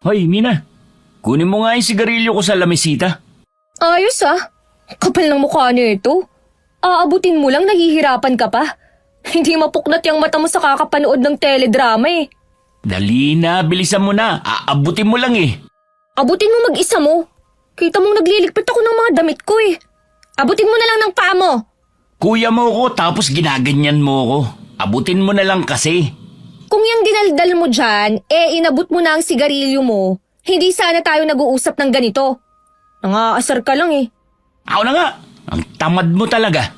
Hoy, Mina. Kunin mo nga yung sigarilyo ko sa lamesita. Ayos ah. Kapal ng mukha niyo ito. Aabutin mo lang, nahihirapan ka pa. Hindi mapuklat yung mata mo sa kakapanood ng teledrama eh. Dali na, bilisan mo na. Aabutin mo lang eh. Abutin mo mag-isa mo. Kita mong nagliligpit ako ng mga damit ko eh. Abutin mo na lang ng paa mo. Kuya mo ko tapos ginaganyan mo ko. Abutin mo na lang kasi. Kung yung dinaldal mo dyan, inabot mo na ang sigarilyo mo, hindi sana tayo nag-uusap ng ganito. Nangaasar ka lang eh. Ako na nga, ang tamad mo talaga.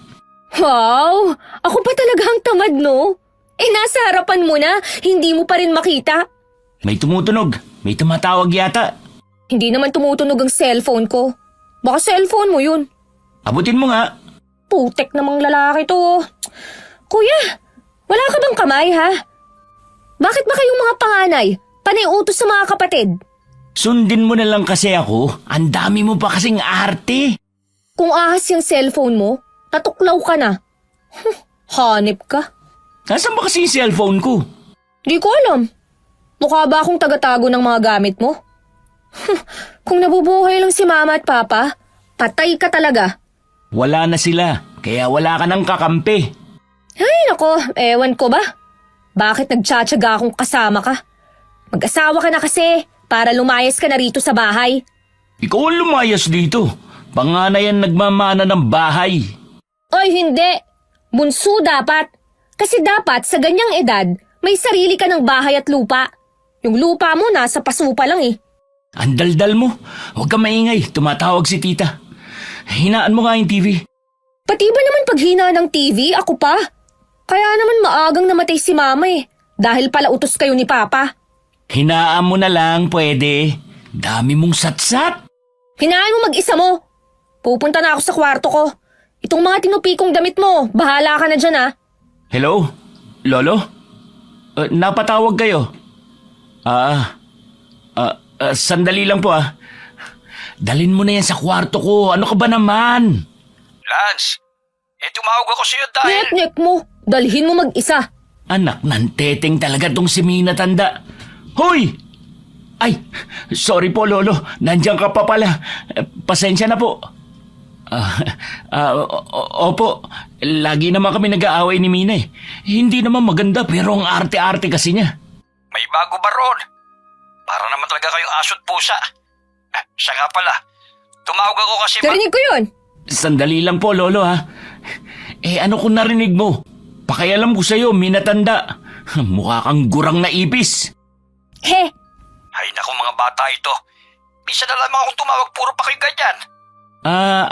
Wow! Ako pa talaga ang tamad, no? Nasa harapan mo na, hindi mo pa rin makita. May tumutunog, may tumatawag yata. Hindi naman tumutunog ang cellphone ko. Baka cellphone mo yun. Abutin mo nga. Putek namang lalaki to. Kuya, wala ka bang kamay ha? Bakit ba kayong mga panganay? Panay utos sa mga kapatid? Sundin mo na lang kasi ako. Ang dami mo pa kasing arte. Kung ahas yung cellphone mo, natuklaw ka na. Hanip ka. Nasaan ba kasi yung cellphone ko? Di ko alam. Mukha ba akong tagatago ng mga gamit mo? Kung nabubuhay lang si mama at papa, patay ka talaga. Wala na sila, kaya wala ka ng kakampi. Ay nako, ewan ko ba? Bakit nagtsatsaga akong kasama ka? Mag-asawa ka na kasi para lumayas ka na rito sa bahay. Ikaw ang lumayas dito. Panganay ang nagmamana ng bahay. Oy hindi, bunso dapat. Kasi dapat sa ganyang edad, may sarili ka ng bahay at lupa. Yung lupa mo nasa paso pa lang eh. Ang daldal mo. Huwag ka maingay, tumatawag si tita. Hinaan mo nga yung TV. Pati ba naman paghina ng TV, ako pa? Kaya naman maagang namatay si mama eh. Dahil pala utos kayo ni papa. Hinaan mo na lang, pwede. Dami mong satsat. Hinaan mo mag-isa mo. Pupunta na ako sa kwarto ko. Itong mga tinupikong damit mo, bahala ka na dyan ah. Hello? Lolo? Napatawag kayo? Sandali lang po ah. Dalin mo na yan sa kwarto ko. Ano ka ba naman? Lance, tumawag ako sa'yo dahil... Nek mo, dalhin mo mag-isa. Anak ng teteng talaga tong si Mina tanda. Hoy! Ay, sorry po lolo. Nandiyan ka pa pala. Pasensya na po. Opo, lagi naman kami nag-aaway ni Mina eh. Hindi naman maganda pero ang arte-arte kasi niya. May bago ba ron? Para naman talaga kayong aso't pusa. Siya nga pala, tumawag ako kasi... Narinig ko yun. Sandali lang po lolo ha. Ano kung narinig mo? Pakialam ko sa'yo, Mina tanda. Mukha kang gurang na ipis. He, Ay naku mga bata ito. Bisa na lamang akong tumawag, puro pa kayo ganyan.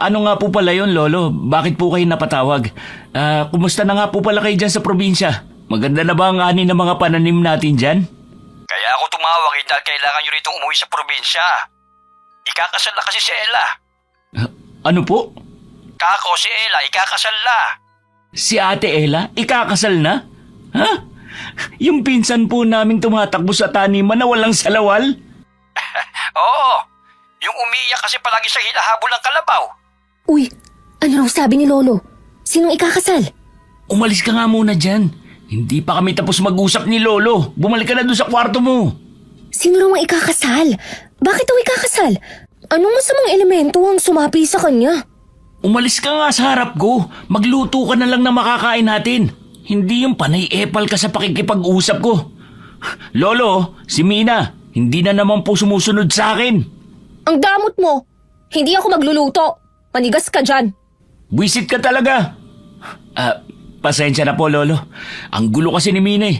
Ano nga po pala yun, lolo? Bakit po kayo napatawag? Kumusta na nga po pala kayo dyan sa probinsya? Maganda na ba ang ani ng mga pananim natin dyan? Kaya ako tumawag dahil kailangan nyo rito umuwi sa probinsya. Ikakasal na kasi si Ella. Ano po? Kako si Ella, ikakasal na. Si Ate Ella, ikakasal na? Ha? Yung pinsan po naming tumatakbo sa taniman na walang salawal? Oo, yung umiiyak kasi palagi sa hinahabol ng kalabaw. uy, ano raw sabi ni Lolo? Sinong ikakasal? Umalis ka nga muna dyan. Hindi pa kami tapos mag-usap ni Lolo. Bumalik ka na doon sa kwarto mo. Sino raw ang ikakasal? Bakit daw ikakasal? Anong masamang elemento ang sumapi sa kanya? Umalis ka nga sa harap ko. Magluto ka na lang na makakain natin. Hindi yung panay-epal ka sa pakikipag-usap ko. Lolo, si Mina, hindi na naman po sumusunod sa akin. Ang damot mo. Hindi ako magluluto. Manigas ka dyan. Buisit ka talaga. Pasensya na po, Lolo. Ang gulo kasi ni Mina eh.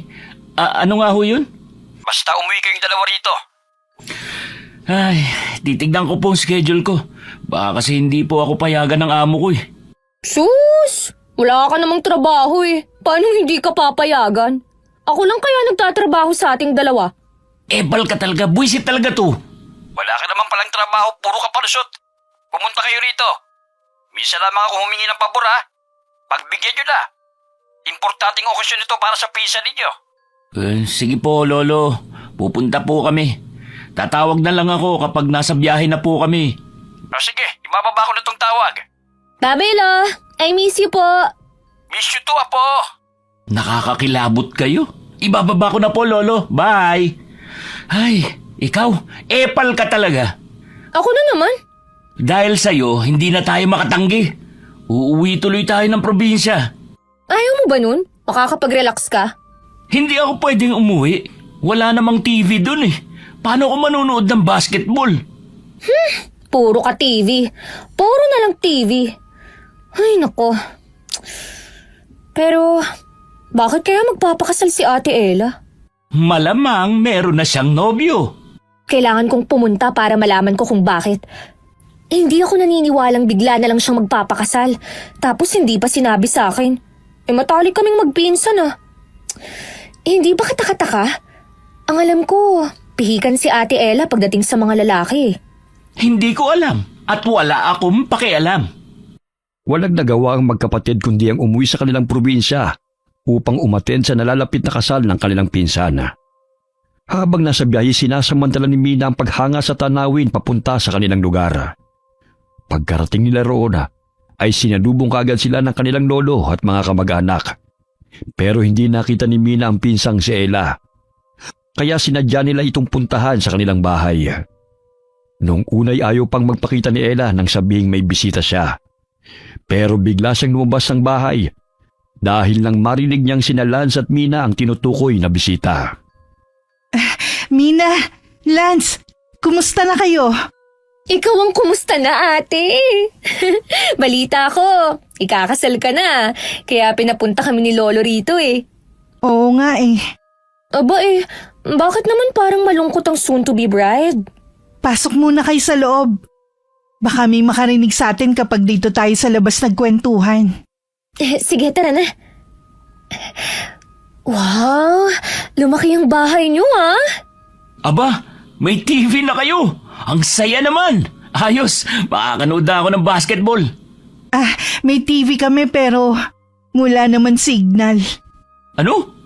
Ano nga ho yun? Basta umuwi kayong dalawa rito. Ay, titignan ko po ang schedule ko. Baka kasi hindi po ako payagan ng amo ko eh. Sus! Wala ka namang trabaho eh. Paano hindi ka papayagan? Ako lang kaya nagtatrabaho sa ating dalawa. Epal ka talaga, buisit talaga to. Wala ka naman palang trabaho, puro ka palusot. Pumunta kayo rito. Minsan lamang ako humingi ng pabor ha. Pagbigyan nyo na. Importanteng okasyon ito para sa pisa ninyo. Sige po, Lolo. Pupunta po kami. Tatawag na lang ako kapag nasa biyahe na po kami. Sige, ibababa ko na tong tawag. Babelo, I miss you po. Miss you too, apo. Nakakakilabot kayo. Ibababa ko na po, Lolo. Bye! Ay, Ikaw, epal ka talaga. Ako na naman. Dahil sa'yo, hindi na tayo makatanggi. Uuwi tuloy tayo ng probinsya. Ayaw mo ba nun? Makakapag-relax ka? Hindi ako pwedeng umuwi. Wala namang TV dun eh. Paano ako manonood ng basketball? Puro ka TV. Puro na lang TV. Ay, nako. Pero, bakit kaya magpapakasal si Ate Ella? Malamang meron na siyang nobyo. Kailangan kong pumunta para malaman ko kung bakit. Hindi ako naniniwalang bigla na lang siyang magpapakasal. Tapos hindi pa sinabi sa akin. Matalik kaming magpinsan ah. Hindi ba kataka-taka? Ang alam ko, pihikan si Ate Ella pagdating sa mga lalaki. Hindi ko alam at wala akong pakialam. Walang nagawa ang magkapatid kundi ang umuwi sa kanilang probinsya upang umattend sa nalalapit na kasal ng kanilang pinsana. Habang nasa biyahe, sinasamantala ni Mina ang paghanga sa tanawin papunta sa kanilang lugar. Pagkarating nila roon, ay sinalubong kaagad sila ng kanilang lolo at mga kamag-anak. Pero hindi nakita ni Mina ang pinsang si Ella. Kaya sinadya nila itong puntahan sa kanilang bahay. Noong unay ayaw pang magpakita ni Ella nang sabihing may bisita siya. Pero bigla siyang lumabas ng bahay dahil nang marinig niyang sina Lance at Mina ang tinutukoy na bisita. Mina, Lance, kumusta na kayo? Ikaw ang kumusta na, ate? Balita ko, ikakasal ka na. Kaya pinapunta kami ni Lolo rito eh. Oo nga eh. Aba bakit naman parang malungkot ang soon-to-be bride? Pasok muna kayo sa loob. Baka may makarinig sa atin kapag dito tayo sa labas nagkwentuhan. Sige, tara na. Wow, lumaki ang bahay niyo ah. Aba, may TV na kayo. Ang saya naman. Ayos, makakanood na ako ng basketball. May TV kami pero wala naman signal. Ano?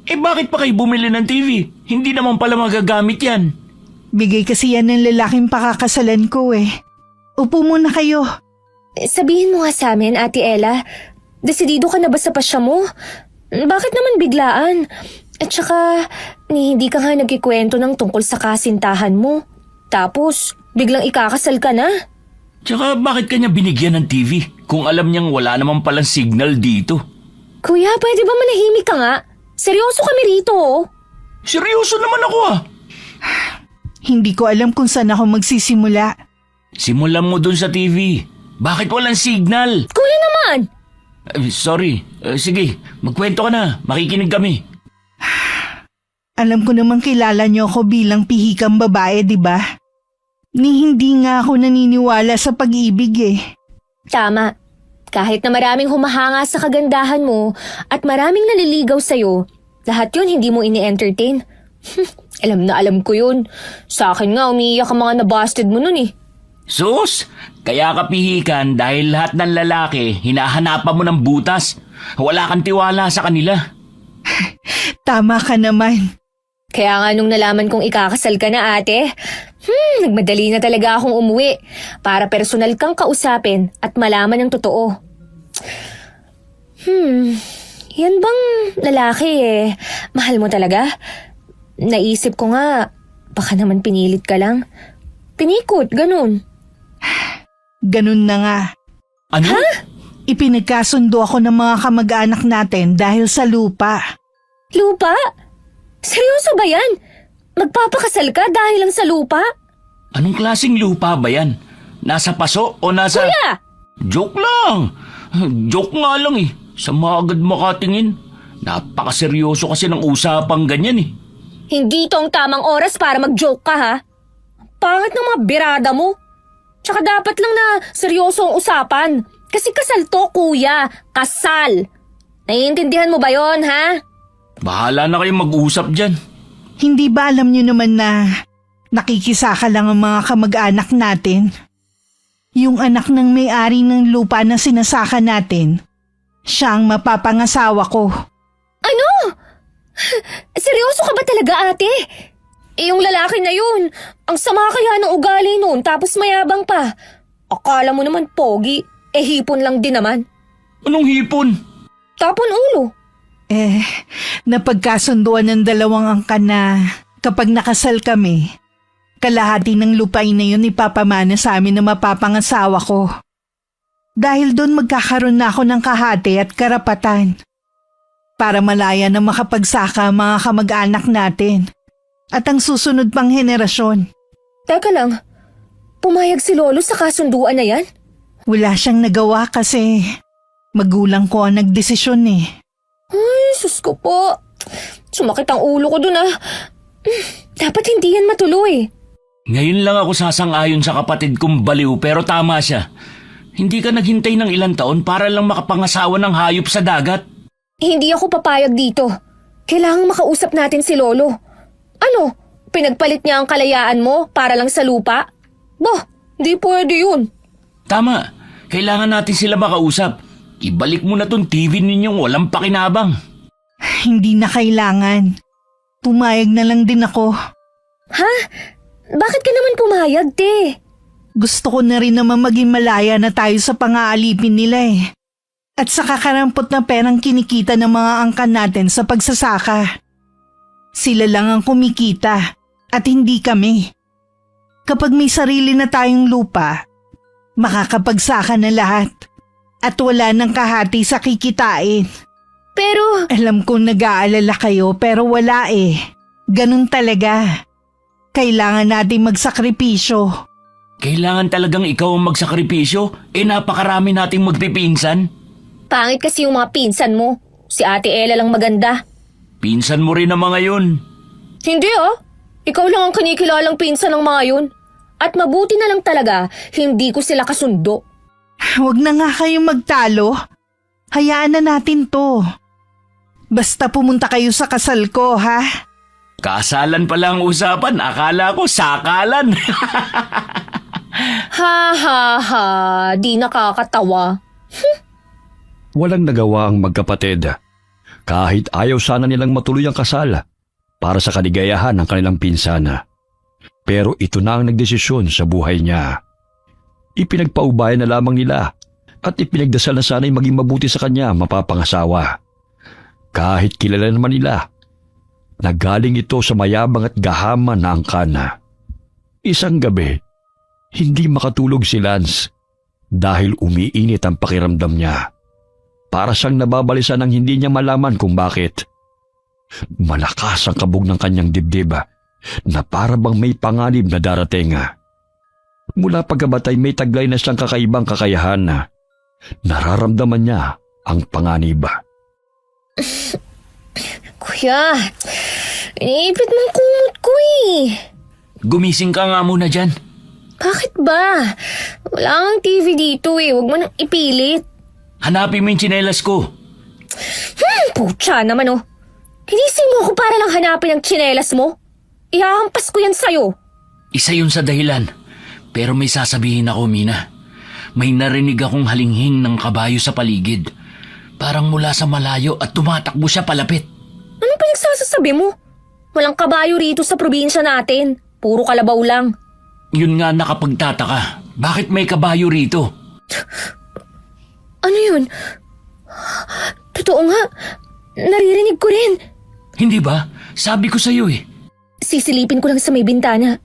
Bakit pa kayo bumili ng TV? Hindi naman pala magagamit yan. Bigay kasi yan ng lalaking pakakasalan ko eh. Upo muna kayo. Sabihin mo nga sa amin, Ate Ella, desidido ka na ba sa pasya mo? Bakit naman biglaan? At saka, hindi ka nga nagkikwento ng tungkol sa kasintahan mo. Tapos, biglang ikakasal ka na. Tsaka bakit kanya binigyan ng TV kung alam niyang wala naman palang signal dito? Kuya, pwede ba manahimik ka nga? Seryoso kami rito oh. Seryoso naman ako ah. Hindi ko alam kung saan ako magsisimula. Simulan mo dun sa TV. Bakit walang signal? Kuya naman! Sorry. Sige, magkwento ka na. Makikinig kami. Alam ko namang kilala niyo ako bilang pihikang babae, di ba? Ni hindi nga ako naniniwala sa pag-ibig eh. Tama. Kahit na maraming humahanga sa kagandahan mo at maraming naliligaw sa'yo, lahat yun hindi mo ini-entertain. Alam na alam ko yun. Sa akin nga umiiyak ang mga nabasted mo nun eh. Sus, kaya ka pihikan dahil lahat ng lalaki hinahanapan mo ng butas. Wala kang tiwala sa kanila. Tama ka naman. Kaya nga nung nalaman kong ikakasal ka na ate, nagmadali na talaga akong umuwi para personal kang kausapin at malaman ang totoo. Yan bang lalaki mahal mo talaga? Naisip ko nga, baka naman pinilit ka lang. Pinikot, ganun. Ganun na nga. Ano? Ipinagkasundo ako ng mga kamag-anak natin dahil sa lupa. Lupa? Seryoso ba yan? Magpapakasal ka dahil lang sa lupa? Anong klaseng lupa ba yan? Nasa paso o nasa... Kuya! Joke lang. Joke nga lang eh. Sa mga agad makatingin. Napakaseryoso kasi ng usapang ganyan eh. Hindi ito ang tamang oras para mag-joke ka ha. Pangit ng mga birada mo. Tsaka dapat lang na seryoso ang usapan. Kasi kasal to, kuya. Kasal. Naiintindihan mo ba yon ha? Bahala na kayong mag-usap dyan. Hindi ba alam niyo naman na nakikisaka lang ang mga kamag-anak natin? Yung anak ng may-ari ng lupa na sinasaka natin, siya ang mapapangasawa ko. Ano? Seryoso ka ba talaga ate? Yung lalaki na yun, ang sama kaya ng ugali nun tapos mayabang pa. Akala mo naman pogi, hipon lang din naman. Anong hipon? Tapon ulo. Napagkasunduan ng dalawang angkan na kapag nakasal kami, Kalahati ng lupain na yun ipapamana sa amin na mapapangasawa ko. Dahil doon magkakaroon na ako ng kahati at karapatan. Para malaya na makapagsaka ang mga kamag-anak natin at ang susunod pang henerasyon. Teka lang, pumayag si Lolo sa kasunduan na yan? Wala siyang nagawa kasi magulang ko ang nagdesisyon eh. Ay, sus ko po. Sumakit ang ulo ko dun ah. Dapat hindi yan matuloy. Ngayon lang ako sasang-ayon sa kapatid kong baliw pero tama siya. Hindi ka naghintay ng ilang taon para lang makapangasawa ng hayop sa dagat. Hindi ako papayag dito. Kailangang makausap natin si Lolo. Ano, pinagpalit niya ang kalayaan mo para lang sa lupa? Bah, di pwede yun. Tama, kailangan natin sila makausap. Ibalik mo na tong TV ninyong walang pakinabang. Hindi na kailangan. Pumayag na lang din ako. Ha? Bakit ka naman pumayag, te? Gusto ko na rin naman maging malaya na tayo sa pang-aalipin nila eh. At sa kakarampot na perang kinikita ng mga angkan natin sa pagsasaka. Sila lang ang kumikita at hindi kami. Kapag may sarili na tayong lupa, makakapagsaka na lahat at wala nang kahati sa kikitain. Pero, Alam kong nag-aalala kayo pero wala eh. Ganun talaga. Kailangan natin magsakripisyo. Kailangan talagang ikaw ang magsakripisyo? Napakarami nating magpipinsan. pangit kasi yung mga pinsan mo. Si Ate Ella lang maganda. Pinsan mo rin ang mga yun. Hindi ah. Ikaw lang ang kinikilalang pinsan ng mga yun. At mabuti na lang talaga, hindi ko sila kasundo. Huwag na nga kayong magtalo. Hayaan na natin to. Basta pumunta kayo sa kasal ko, ha? Kasalan pala ang usapan. Akala ko sakalan. Ha ha ha, di nakakatawa. Walang nagawa ang magkapatid. Kahit ayaw sana nilang matuloy ang kasal para sa kaligayahan ng kanilang pinsana. Pero ito na ang nagdesisyon sa buhay niya. Ipinagpaubayan na lamang nila at ipinagdasal na sana'y maging mabuti sa kanya mapapangasawa. Kahit kilala naman nila, nagaling ito sa mayabang at gahaman na angkana. Isang gabi, hindi makatulog si Lance dahil umiinit ang pakiramdam niya. Para siyang nababalisa nang hindi niya malaman kung bakit. Malakas ang kabog ng kanyang dibdib na para bang may panganib na darating. Mula pagkabatay may taglay na siyang kakaibang kakayahan na nararamdaman niya ang panganib. Kuya, iniipit mo ang kumot ko eh. Gumising ka nga muna dyan. Bakit ba? Wala kang TV dito eh, huwag mo nang ipilit. Hanapin mo yung tsinelas ko. Pucha naman oh. Ginising mo ako para lang hanapin ang tsinelas mo. Ihahampas ko yan sa'yo. Isa yun sa dahilan. Pero may sasabihin ako, Mina. May narinig akong halinghing ng kabayo sa paligid. Parang mula sa malayo at tumatakbo siya palapit. Anong pinagsasasabi mo? Walang kabayo rito sa probinsya natin. Puro kalabaw lang. Yun nga nakapagtataka. Bakit may kabayo rito? Ano yun? Totoo nga. Naririnig ko rin. Hindi ba? Sabi ko sa'yo eh. Sisilipin ko lang sa may bintana.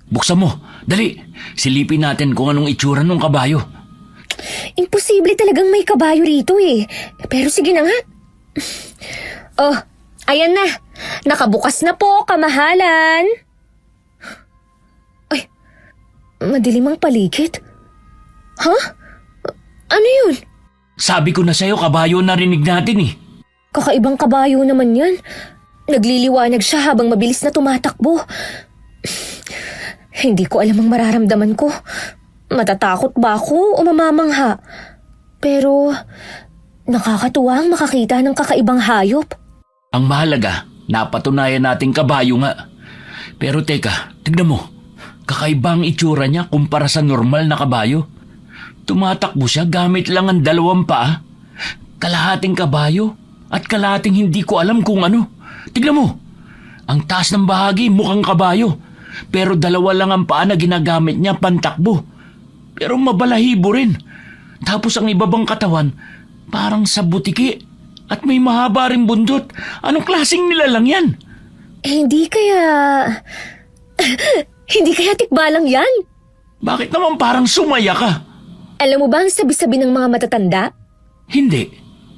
Buksan mo. Dali. Silipin natin kung anong itsura ng kabayo. Imposible talagang may kabayo rito eh. Pero sige na nga. Oh, ayan na. Nakabukas na po, kamahalan. Ay, madilim ang paligid. Ha? Ano yun? Sabi ko na sa'yo, kabayo narinig natin eh. Kakaibang kabayo naman yan. Nagliliwanag siya habang mabilis na tumatakbo. Hindi ko alam ang mararamdaman ko. Matatakot ba ako o mamamangha? Pero nakakatuwa ang makakita ng kakaibang hayop. Ang mahalaga, napatunayan nating kabayo nga. Pero teka, tignan mo. Kakaiba ang itsura niya kumpara sa normal na kabayo. Tumatakbo siya gamit lang ang dalawang paa. Kalahating kabayo at kalahating hindi ko alam kung ano. Tignan mo, ang taas ng bahagi mukhang kabayo. Pero dalawa lang ang paa na ginagamit niya pantakbo. Pero mabalahibo rin. Tapos ang ibabang katawan, parang sa butiki. At may mahaba rin bundot. Anong klaseng nilalang yan? Hindi kaya... Hindi kaya tikbalang yan? Bakit naman parang sumaya ka? Alam mo ba ang sabi-sabi ng mga matatanda? Hindi.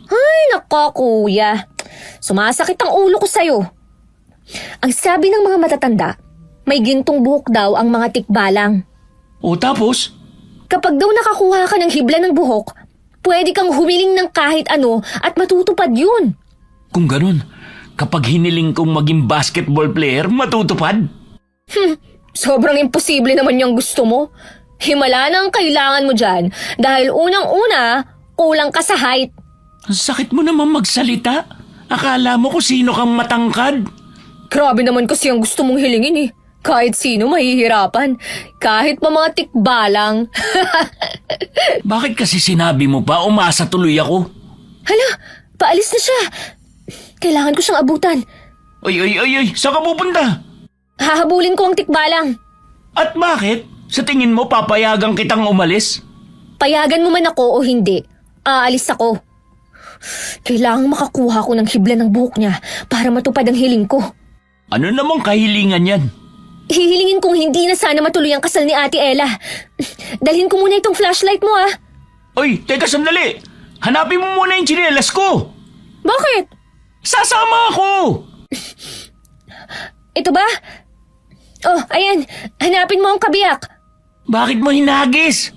Ay, nako kuya. Sumasakit ang ulo ko sa'yo. Ang sabi ng mga matatanda, may gintong buhok daw ang mga tikbalang. O tapos? Kapag daw nakakuha ka ng hibla ng buhok, pwede kang humiling ng kahit ano at matutupad yun. Kung ganun, kapag hiniling kong maging basketball player, matutupad? Sobrang imposible naman yung gusto mo. Himala na ang kailangan mo dyan dahil unang-una, kulang ka sa height. Ang sakit mo naman magsalita. Akala mo kung sino kang matangkad. Grabe naman kasi ang gusto mong hilingin eh. Kahit sino mahihirapan. Kahit pa mga tikbalang. Bakit kasi sinabi mo pa umasa tuloy ako? Hala, paalis na siya. Kailangan ko siyang abutan. Ay, saan ka pupunta? Hahabulin ko ang tikbalang. At bakit? Sa tingin mo papayagan kitang umalis? Payagan mo man ako o hindi, aalis ako. Kailangang makakuha ko ng hibla ng buhok niya para matupad ang hiling ko. Ano namang kahilingan yan? Hihilingin kong hindi na sana matuloy ang kasal ni Ate Ella. Dalhin ko muna itong flashlight mo ah. Oy, teka sandali. Hanapin mo muna yung tsinelas ko. Bakit? Sasama ako. Ito ba? Oh, ayan. Hanapin mo ang kabiyak. Bakit mo hinagis?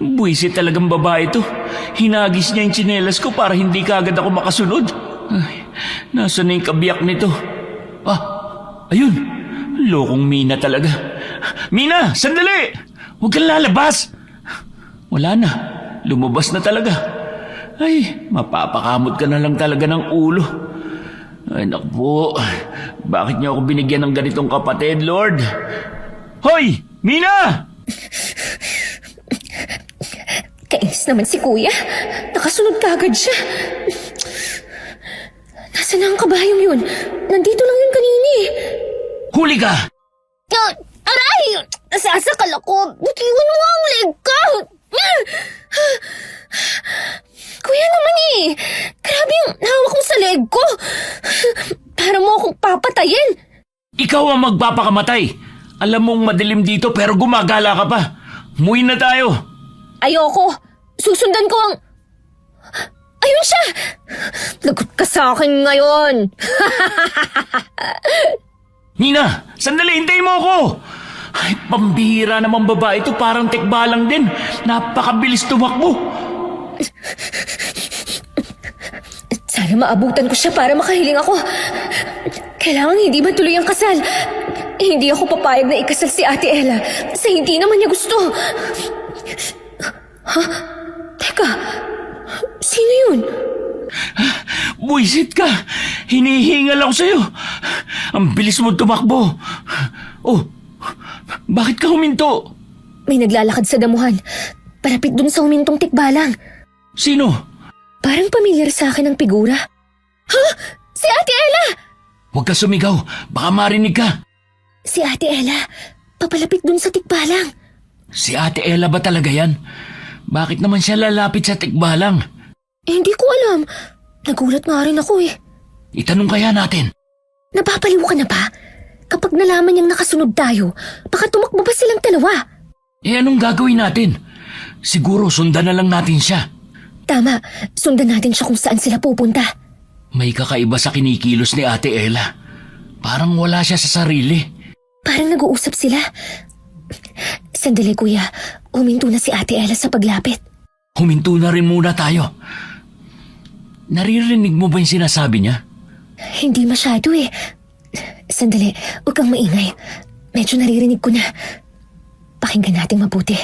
Buwisit talagang babae to. Hinagis niya yung tsinelas ko para hindi kaagad ako makasunod. Ay, nasaan na yung kabiyak nito? Ah, ayun. Lokong Mina talaga. Mina, sandali! Huwag kang lalabas! Wala na. Lumabas na talaga. Ay, mapapakamot ka na lang talaga ng ulo. Ay, naku po. Bakit niyo ako binigyan ng ganitong kapatid, Lord? Hoy! Mina! Kainis naman si Kuya. Nakasunod ka agad siya. Nasaan na ang kabayong yun? Nandito lang yun kanini. Huli ka! Aray! Nasasakal ako. Butiwan mo ang leg ko. Kuya naman eh. Grabe yung hawak mo sa leg ko. Para mo akong papatayin. Ikaw ang magpapakamatay. Alam mong madilim dito pero gumagala ka pa. Muwi na tayo. Ayoko. Susundan ko ang... Ayun siya! Lagot ka sa akin ngayon. Nina, sandali, hintayin mo ako. Ay, pambihira naman babae ito. Parang tikbalang din. Napakabilis tumakbo. Sana maabutan ko siya para makahiling ako. Kailangan hindi matuloy ang kasal. Hindi ako papayag na ikasal si Ate Ella sa hindi naman niya gusto. Ha? Teka, sino yun? Buisit ka. Hinihingal ako sa'yo. Ang bilis mo tumakbo. Oh, bakit ka huminto? May naglalakad sa damuhan. Palapit dun sa humintong tikbalang. Sino? Parang pamilyar sa akin ang figura. Ha? Si Ate Ella! Huwag ka sumigaw. Baka marinig ka. Si Ate Ella, papalapit dun sa tikbalang. Si Ate Ella ba talaga yan? Bakit naman siya lalapit sa tikbalang? Hindi ko alam. Nagulat nga rin ako eh. Itanong kaya natin. Napapaliw ka na ba? Kapag nalaman niyang nakasunod tayo, baka tumakbo ba silang dalawa? Eh anong gagawin natin? Siguro sundan na lang natin siya. Tama, sundan natin siya kung saan sila pupunta. May kakaiba sa kinikilos ni Ate Ella. Parang wala siya sa sarili. Parang nag-uusap sila. Sandali kuya, huminto na si Ate Ella sa paglapit. Huminto na rin muna tayo. Naririnig mo ba yung sinasabi niya? Hindi masyado eh. Sandali, huwag kang maingay. Medyo naririnig ko na. Pakinggan natin mabuti.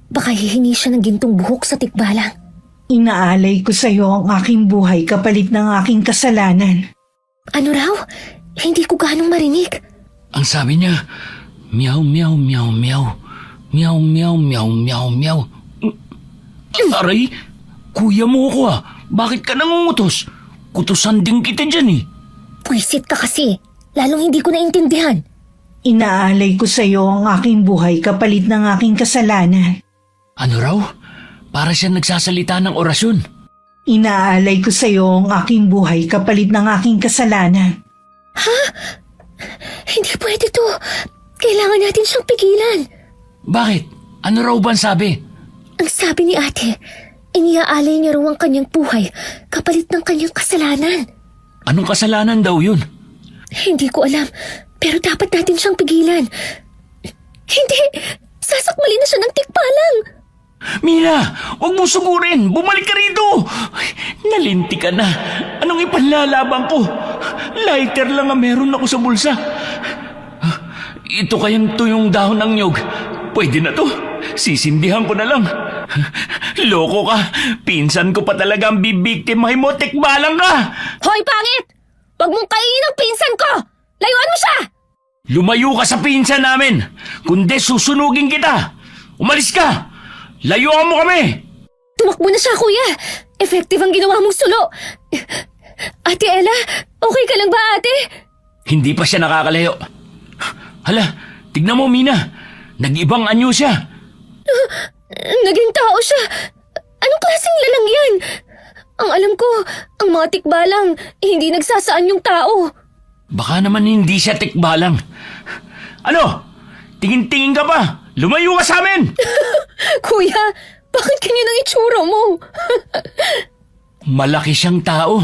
Baka hihingi siya ng gintong buhok sa tikbalang. Inaalay ko sa iyo ang aking buhay kapalit ng aking kasalanan. Ano raw? Hindi ko ganong marinig. Ang sabi niya, meow, meow, meow, meow. Meow, meow, meow, meow, meow. Aray, kuya mo ko ah. Bakit ka nangungutos? Kutusan din kita dyan eh. Pwisit ka kasi. Lalong hindi ko naintindihan. Inaalay ko sa iyo ang aking buhay kapalit ng aking kasalanan. Ano raw? Para siya nagsasalita ng orasyon. Inaalay ko sa iyo ang aking buhay kapalit ng aking kasalanan. Hindi pwede to. Kailangan natin siyang pigilan. Bakit? Ano raw ba ang sabi? Ang sabi ni ate, iniaalay niya raw ang kanyang buhay kapalit ng kanyang kasalanan. Anong kasalanan daw yun? Hindi ko alam, pero dapat natin siyang pigilan. Hindi! Sasakmalin na siya ng tikbalang! Mina, huwag mo sugurin! Bumalik ka rito! Ay, nalinti ka na. Anong ipanlalaban ko? Lighter lang ang meron ako sa bulsa. Ito kayang tuyong dahon ng nyog. Pwede na to. Sisindihan ko na lang. Loko ka. Pinsan ko pa talaga ang bibiktimahin mo. Tikbalang ka! Hoy, pangit! Huwag mong kainin ang pinsan ko! Layuan mo siya! Lumayo ka sa pinsan namin. Kundi susunugin kita. Umalis ka. Layuan mo kami. Tumakbo na siya, kuya! Effective ang ginawa mong sulo! Ate Ella, okay ka lang ba, ate? Hindi pa siya nakakalayo. Hala, tignan mo, Mina. Nag-ibang anyo siya. Naging tao siya. Anong klaseng lalang yan? Ang alam ko, ang mga tikbalang hindi nagsasaan yung tao. Baka naman hindi siya tikbalang. Ano? Tingin-tingin ka pa? Lumayo ka sa amin! Kuya, bakit ganyan ang itsura mo? Malaki siyang tao.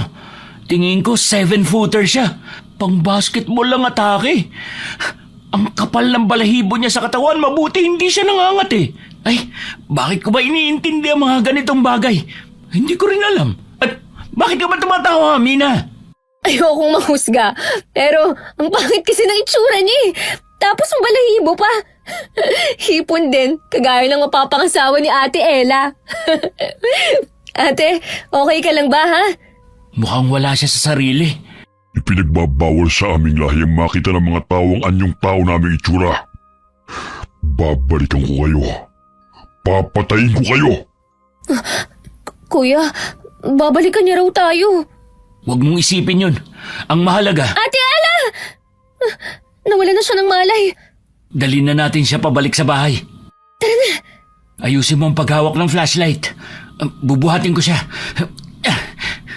Tingin ko 7-footer siya. Pang-basketball lang atake. Ang kapal ng balahibo niya sa katawan, mabuti hindi siya nangangat eh. Ay, bakit ko ba iniintindi ang mga ganitong bagay? Hindi ko rin alam. At bakit ka ba tumatawa, Mina? Ayokong mahusga, pero ang pangit kasi ng itsura niya eh. Tapos ang balahibo pa. Hipon din, kagaya ng mapapangasawa ni Ate Ella. Ate, okay ka lang ba ha? Mukhang wala siya sa sarili. Ipinagbabawal sa aming lahi ang makita ng mga tawang anyong tao naming itsura. Babalikan ko kayo. Papatayin ko kayo. Kuya, babalikan niya raw tayo. Huwag mong isipin yun. Ang mahalaga, Ate Ella! Nawala na siya ng malay. dalhin na natin siya pabalik sa bahay. Tara na. Ayusin mo ang paghawak ng flashlight. Bubuhatin ko siya.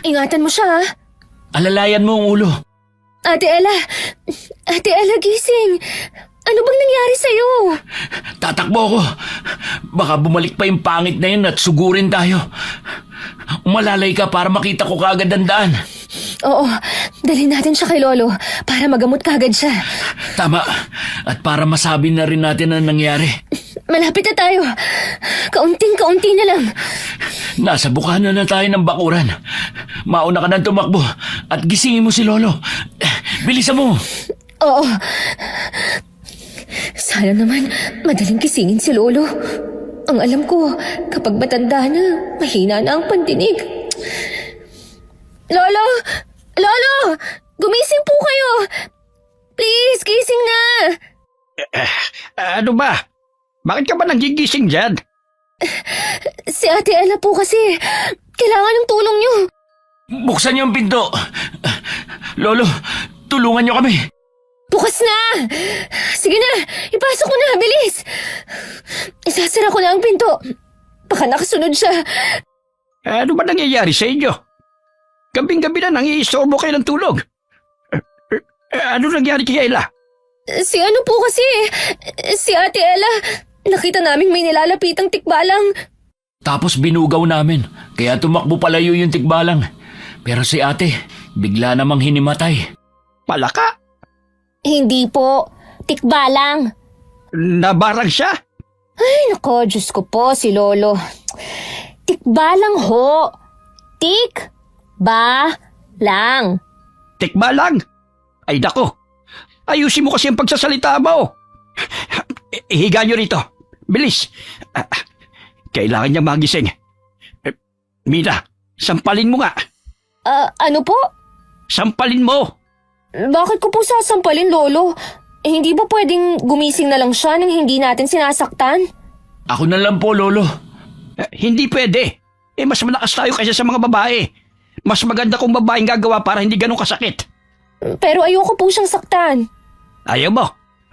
Ingatan mo siya ha. Alalayan mo ang ulo. Ate Ella! Ate Ella, gising! Ano bang nangyari sa'yo? Tatakbo ako. Baka bumalik pa yung pangit na yun at sugurin tayo. Umalalay ka para makita ko kaagad ang daan. Oo, dalhin natin siya kay Lolo para magamot kagad siya. Tama. At para masabi na rin natin ang nangyari. Malapit na tayo. Kaunting-kaunti na lang. Nasa bukana na tayo ng bakuran. Mauna ka nang tumakbo at gisingin mo si Lolo. Bilisan mo. Oo. Sana naman madaling gisingin si Lolo. Ang alam ko, kapag matanda na, mahina na ang pandinig. Lolo! Lolo! Gumising po kayo! Please, gising na! Ano ba? Bakit ka ba nagigising dyan? Si Ate Ella po kasi, kailangan ng tulong niyo. Buksan niyo ang pinto. Lolo, tulungan niyo kami. Bukas na! Sige na, ipasok ko na, bilis! Isasara ko na ang pinto. Baka nakasunod siya. Ano ba nangyayari sa inyo? Gabing-gabi na nangiistorbo kayo ng tulog. Ano nangyari kay Ella? Si ano po kasi, si Ate Ella, nakita naming may nilalapitang tikbalang. Tapos binugaw namin, kaya tumakbo palayo yung tikbalang. Pero si ate, bigla namang hinimatay. Palaka? Hindi po, tikbalang. Nabarang siya? Ay, nako, Diyos ko po, si Lolo. Tikbalang ho. Tik-ba-lang. Tikbalang? Ay nako, ayusin mo kasi ang pagsasalita mo. Ihiga nyo rito. Bilis. Kailangan niya magising. Mina, sampalin mo nga. Ano po? Sampalin mo. Bakit ko po sasampalin, Lolo? Hindi ba pwedeng gumising na lang siya nang hindi natin sinasaktan? Ako na lang po, Lolo. Hindi pwede. Mas malakas tayo kaysa sa mga babae. Mas maganda kung babaeng gagawa para hindi ganun kasakit. Pero ayoko po siyang saktan. Ayaw mo?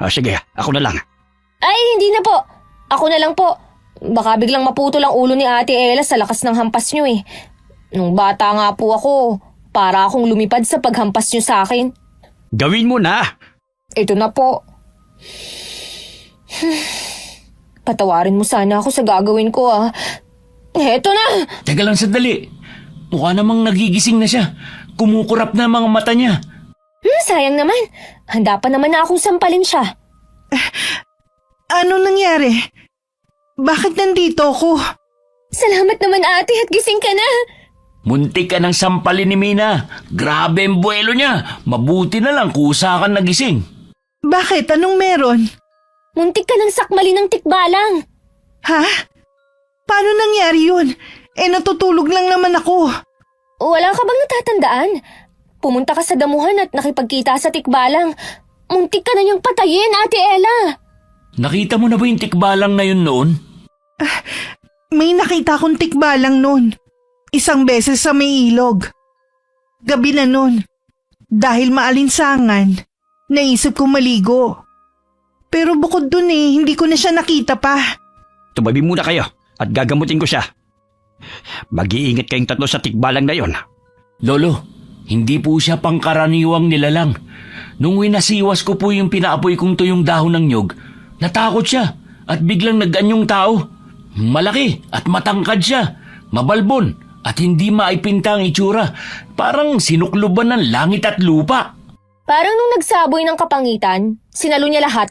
Sige, ako na lang. Ay, hindi na po. Ako na lang po. Baka biglang maputol ang ulo ni Ate Ella sa lakas ng hampas niyo eh. Nung bata nga po ako, para akong lumipad sa paghampas niyo sa akin. Gawin mo na. Ito na po. Patawarin mo sana ako sa gagawin ko ah. Heto na! Teka lang sandali. Mukha namang nagigising na siya. Kumukurap na ang mga mata niya. Sayang naman. Handa pa naman na akong sampalin siya. Ano nangyari? Bakit nandito ako? Salamat naman ate at gising ka na. Muntik ka ng sampalin ni Mina. Grabe ang buwelo niya. Mabuti na lang kusa kang nagising. Bakit? Anong meron? Muntik ka ng sakmali ng tikbalang. Ha? Paano nangyari yun? Natutulog lang naman ako. Wala ka bang natatandaan? Pumunta ka sa damuhan at nakipagkita sa tikbalang. Muntik ka na niyang patayin, Ate Ella. Nakita mo na ba yung tikbalang na yun noon? May nakita akong tikbalang nun. Isang beses sa may ilog. Gabi na nun. Dahil maalinsangan, naisip ko maligo. Pero bukod dun hindi ko na siya nakita pa. Tumabi muna kayo at gagamutin ko siya. Mag-iingat kayong tatlo sa tikbalang na yon. Lolo, hindi po siya pangkaraniwang nilalang. Nung winasiwas ko po yung pinaapoy kong tuyong dahon ng nyog, natakot siya at biglang nag-anyong tao. Malaki at matangkad siya, mabalbon at hindi maipinta ang itsura. Parang sinukluban ng langit at lupa. Parang nung nagsaboy ng kapangitan, sinalo niya lahat.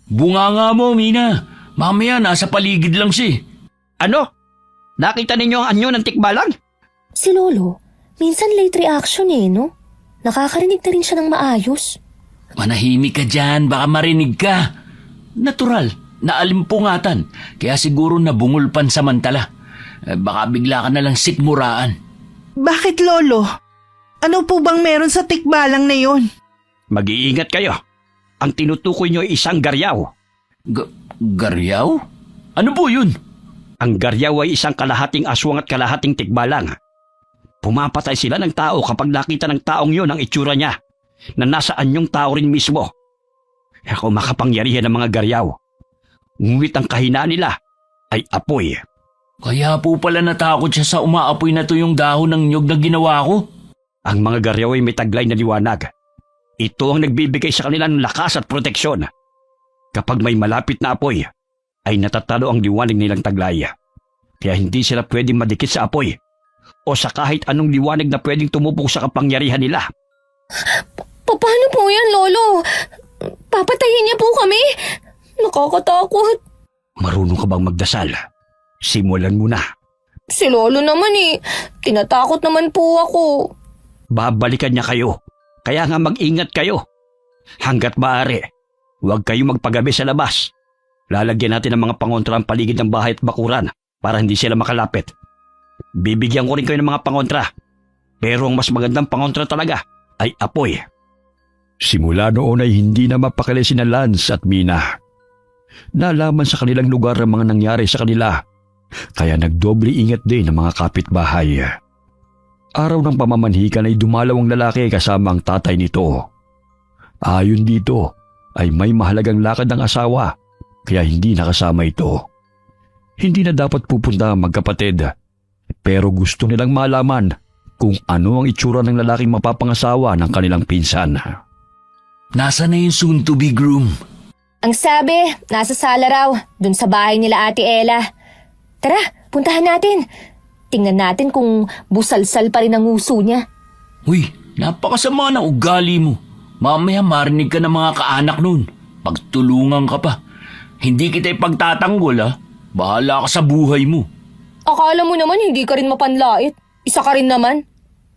Bunganga mo, Mina. Mamaya nasa paligid lang siya. Ano? Nakita ninyo ang anyo ng tikbalang? Si Lolo, minsan late reaction no? Nakakarinig na rin siya ng maayos. Manahimik ka dyan, baka marinig ka. Natural, naalimpungatan, kaya siguro nabungol pansamantala. Baka bigla ka nalang sikmuraan. Bakit, Lolo? Ano po bang meron sa tikbalang na yon? Mag-iingat kayo. Ang tinutukoy nyo ay isang garyaw. Garyaw? Ano po yun? Ang garyaw ay isang kalahating aswang at kalahating tikbalang. Pumapatay sila ng tao kapag nakita ng taong yun ang itsura niya, na nasa anyong tao rin mismo. Ako makapangyarihan ng mga garyaw. Ngunit ang kahinaan nila ay apoy. Kaya po pala natakot siya sa umaapoy na tuyong dahon ng nyog na ginawa ko. Ang mga garyaw ay may taglay na liwanag. Ito ang nagbibigay sa kanila ng lakas at proteksyon. Kapag may malapit na apoy, ay natatalo ang liwanag nilang taglay. Kaya hindi sila pwedeng madikit sa apoy o sa kahit anong liwanag na pwedeng tumupok sa kapangyarihan nila. Paano po yan, Lolo? Papatayin niya po kami? Nakakatakot. Marunong ka bang magdasal? Simulan mo na. Si Lolo naman tinatakot naman po ako. Babalikan niya kayo. Kaya nga mag-ingat kayo. Hanggat maaari, huwag kayong magpagabi sa labas. Lalagyan natin ng mga pangontra ang paligid ng bahay at bakuran para hindi sila makalapit. Bibigyan ko rin kayo ng mga pangontra. Pero ang mas magandang pangontra talaga ay apoy. Simula noon ay hindi na mapakali sina Lance at Mina. Nalaman sa kanilang lugar ang mga nangyari sa kanila. Kaya nagdoble ingat din ang mga kapitbahay. Araw ng pamamanhikan ay dumalaw ang lalaki kasama ang tatay nito. Ayon dito ay may mahalagang lakad ng asawa. Kaya hindi nakasama ito. Hindi na dapat pupunta ang magkapatid. Pero gusto nilang malaman kung ano ang itsura ng lalaking mapapangasawa ng kanilang pinsan. Nasaan na yung soon-to-be groom? Ang sabi, nasa sala raw, dun sa bahay nila Ate Ella. Tara, puntahan natin. Tingnan natin kung busalsal pa rin ang uso niya. Uy, napakasama ng ugali mo. Mamaya marinig ka ng mga kaanak nun. Pagtulungan ka pa. Hindi kita ipagtatanggol Bahala ka sa buhay mo. Akala mo naman hindi ka rin mapanlait. Isa ka rin naman.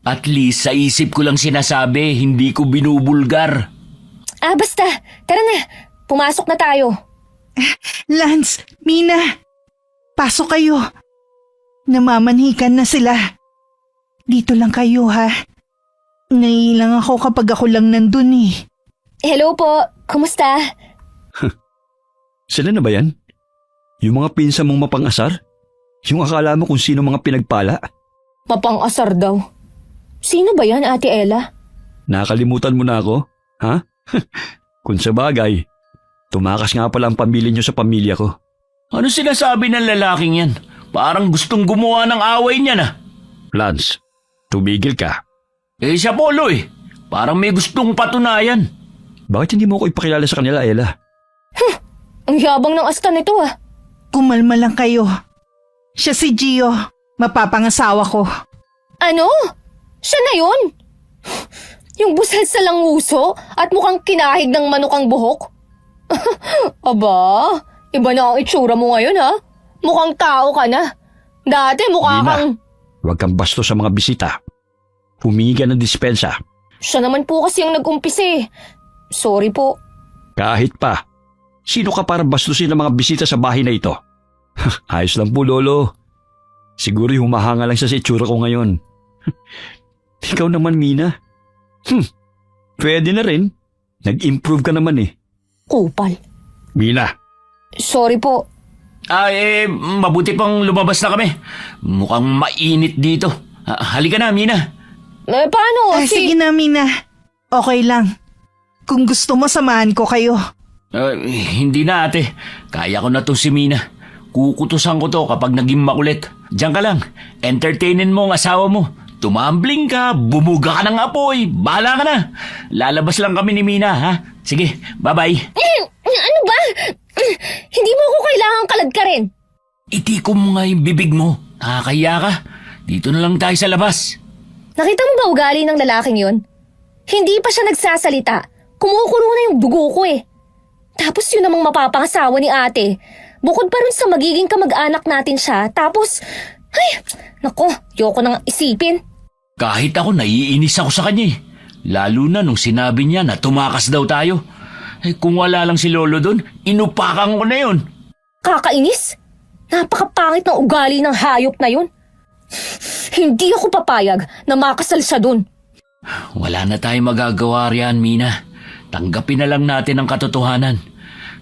At least sa isip ko lang sinasabi, hindi ko binubulgar. Basta. Tara na. Pumasok na tayo. Lance, Mina, pasok kayo. Namamanhikan na sila. Dito lang kayo, ha? Naiilang ako kapag ako lang nandun Hello po. Kumusta? Sila na ba yan? Yung mga pinsan mong mapangasar? Yung akala mo kung sino mga pinagpala? Mapang-asar daw. Sino ba yan, Ate Ella? Nakalimutan mo na ako? Ha? Kung sa bagay, tumakas nga pala ang pamilya niyo sa pamilya ko. Ano sinasabi ng lalaking yan? Parang gustong gumawa ng away niya na. Lance, tumigil ka. Siya Polo Parang may gustong patunayan. Bakit hindi mo ko ipakilala sa kanila, Ella? Ang yabang ng asta nito ah. Kumalma lang kayo. Siya si Gio, mapapangasawa ko. Ano? Siya na yun? Yung busal sa languso at mukhang kinahig ng manukang buhok? Aba, iba na ang itsura mo ngayon ha? Mukhang tao ka na. Dati mukha Mina, kang... huwag kang bastos sa mga bisita. Humingi ka ng dispensa. Siya naman po kasi ang nag-umpisa eh. Sorry po. Kahit pa, sino ka para bastusin ng mga bisita sa bahay na ito? Ayos lang po, Lolo. Siguro humahanga lang sa itsura ko ngayon. Ikaw naman, Mina. Pwede na rin. Nag-improve ka naman eh. Kupal. Mina, Sorry po. Mabuti pang lumabas na kami. Mukhang mainit dito. Halika na, Mina. Paano? Sige na, Mina. Okay lang. Kung gusto mo, samahan ko kayo. Hindi na, ate. Kaya ko na to si Mina. Kukutusan ko to kapag naging makulit. Diyan ka lang. Entertainin mo ang asawa mo. Tumambling ka, bumuga ka ng apoy. Bahala ka na. Lalabas lang kami ni Mina, ha? Sige, bye-bye. Ano ba? Hindi mo ako kailangang kalad ka rin. Itikom mo nga yung bibig mo. Nakakahiya ka. Dito na lang tayo sa labas. Nakita mo ba ugali ng lalaking yon? Hindi pa siya nagsasalita. Kumukulo na yung dugo ko eh. Tapos yun namang mapapangasawa ni ate. Bukod pa rin sa magiging kamag-anak natin siya. Tapos, ay, nako, yoko nang isipin. Kahit ako, naiinis ako sa kanya eh. Lalo na nung sinabi niya na tumakas daw tayo. Kung wala lang si Lolo doon, inupakan ko na yun. Kakainis? Napakapangit ng ugali ng hayop na yun. Hindi ako papayag na makasal siya dun. Wala na tayong magagawa riyan, Mina. Tanggapin na lang natin ang katotohanan.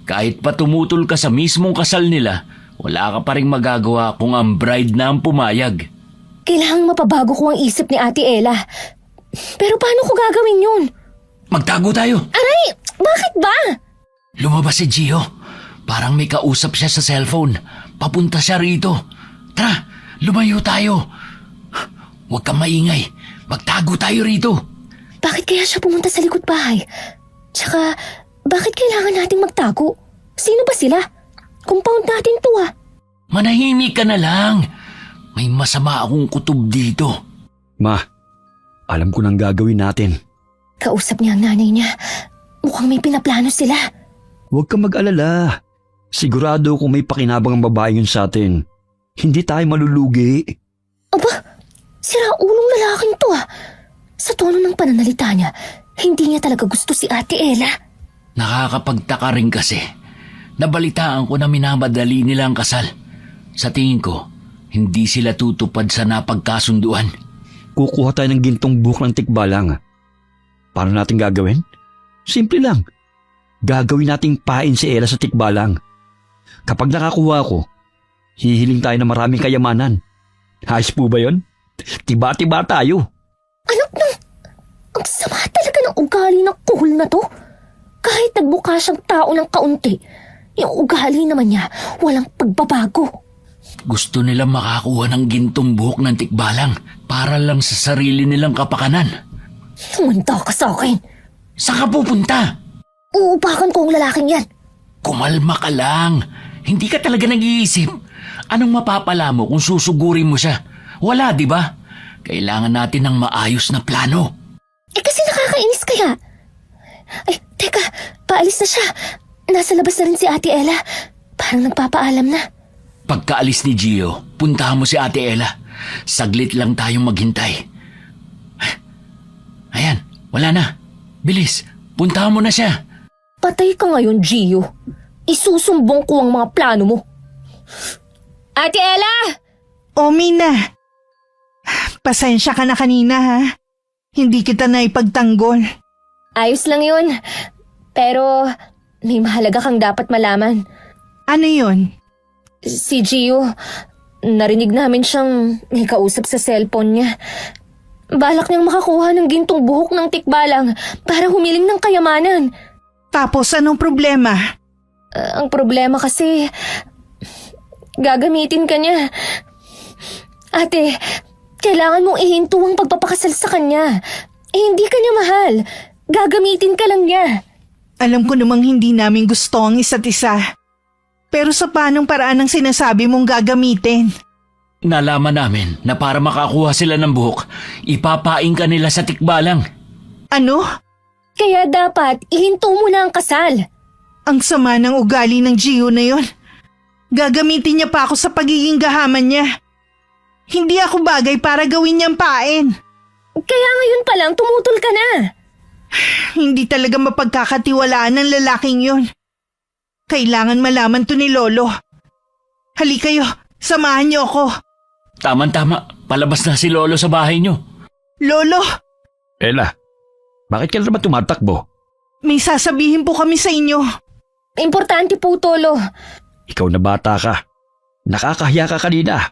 Kahit pa tumutol ka sa mismong kasal nila, wala ka pa rin magagawa kung ang bride na ang pumayag. Kailangang mapabago ko ang isip ni Ate Ella. Pero paano ko gagawin yun? Magtago tayo. Aray! Bakit ba? Lumabas si Gio. Parang may kausap siya sa cellphone. Papunta siya rito. Tara, lumayo tayo. Huwag kang maingay. Magtago tayo rito. Bakit kaya siya pumunta sa likod bahay? Tsaka, bakit kailangan nating magtago? Sino ba sila? Compound natin to ah. Manahimik ka na lang. May masama akong kutob dito. Ma, alam ko nang gagawin natin. Kausap niya ang nanay niya. Mukhang may pinaplano sila. Huwag kang mag-alala. Sigurado kung may pakinabang ang babae yun sa atin. Hindi tayo malulugi. Aba, sira ulong lalaking to ah. Sa tono ng pananalita niya, hindi niya talaga gusto si Ate Ella. Nakakapagtaka rin kasi. Nabalitaan ko na minamadali nila ang kasal. Sa tingin ko, hindi sila tutupad sa napagkasunduan. Kukuha tayo ng gintong buhok ng tikbalang. Paano natin gagawin? Simple lang. Gagawin nating pain si Ella sa tikbalang. Kapag nakakuha ko, hihiling tayo ng maraming kayamanan. Ayos po ba yun? Tiba-tiba tayo. Anak ng... Ang sama talaga ng ugali ng kuhol na to. Kahit nagbuka siyang tao ng kaunti, yung ugali naman niya walang pagbabago. Gusto nilang makakuha ng gintong buhok ng tikbalang para lang sa sarili nilang kapakanan. Tumanda ka sa akin. Saan ka pupunta? Uupakan ko ang lalaking yan. Kumalma ka lang. Hindi ka talaga nag-iisip. Anong mapapala mo kung susugurin mo siya? Wala, di ba? Kailangan natin ng maayos na plano. Kasi nakakainis kaya. Ay, teka, paalis na siya. Nasa labas na rin si Ate Ella. Parang nagpapaalam na. Pagkaalis ni Gio, puntahan mo si Ate Ella. Saglit lang tayong maghintay. Ayan, wala na. Bilis, puntahan mo na siya. Patay ka ngayon, Gio. Isusumbong ko ang mga plano mo. Ate Ella! O, Mina. Pasensya ka na kanina ha. Hindi kita na ipagtanggol. Ayos lang yun. Pero may mahalaga kang dapat malaman. Ano yun? Si Gio, narinig namin siyang may kausap sa cellphone niya. Balak niyang makakuha ng gintong buhok ng tikbalang para humiling ng kayamanan. Tapos anong problema? Ang problema kasi, gagamitin ka niya. Ate, kailangan mong ihinto ang pagpapakasal sa kanya. Hindi ka niya mahal. Gagamitin ka lang niya. Alam ko namang hindi namin gusto ang isa't isa. Pero sa paanong paraan ang sinasabi mong gagamitin? Nalaman namin na para makakuha sila ng buhok, ipapaing ka nila sa tikbalang. Ano? Kaya dapat ihinto mo na ang kasal. Ang sama ng ugali ng Gio na yon. Gagamitin niya pa ako sa pagiging gahaman niya. Hindi ako bagay para gawin niyang pain. Kaya ngayon pa lang tumutol ka na. Hindi talaga mapagkakatiwalaan ng lalaking yon. Kailangan malaman to ni Lolo. Halika kayo, samahan niyo ako. Tama-tama, palabas na si Lolo sa bahay nyo. Lolo, Ella, bakit ka na naman tumatakbo? may sasabihin po kami sa inyo. Importante po, Tolo. Ikaw na bata ka. Nakakahiya ka kanina.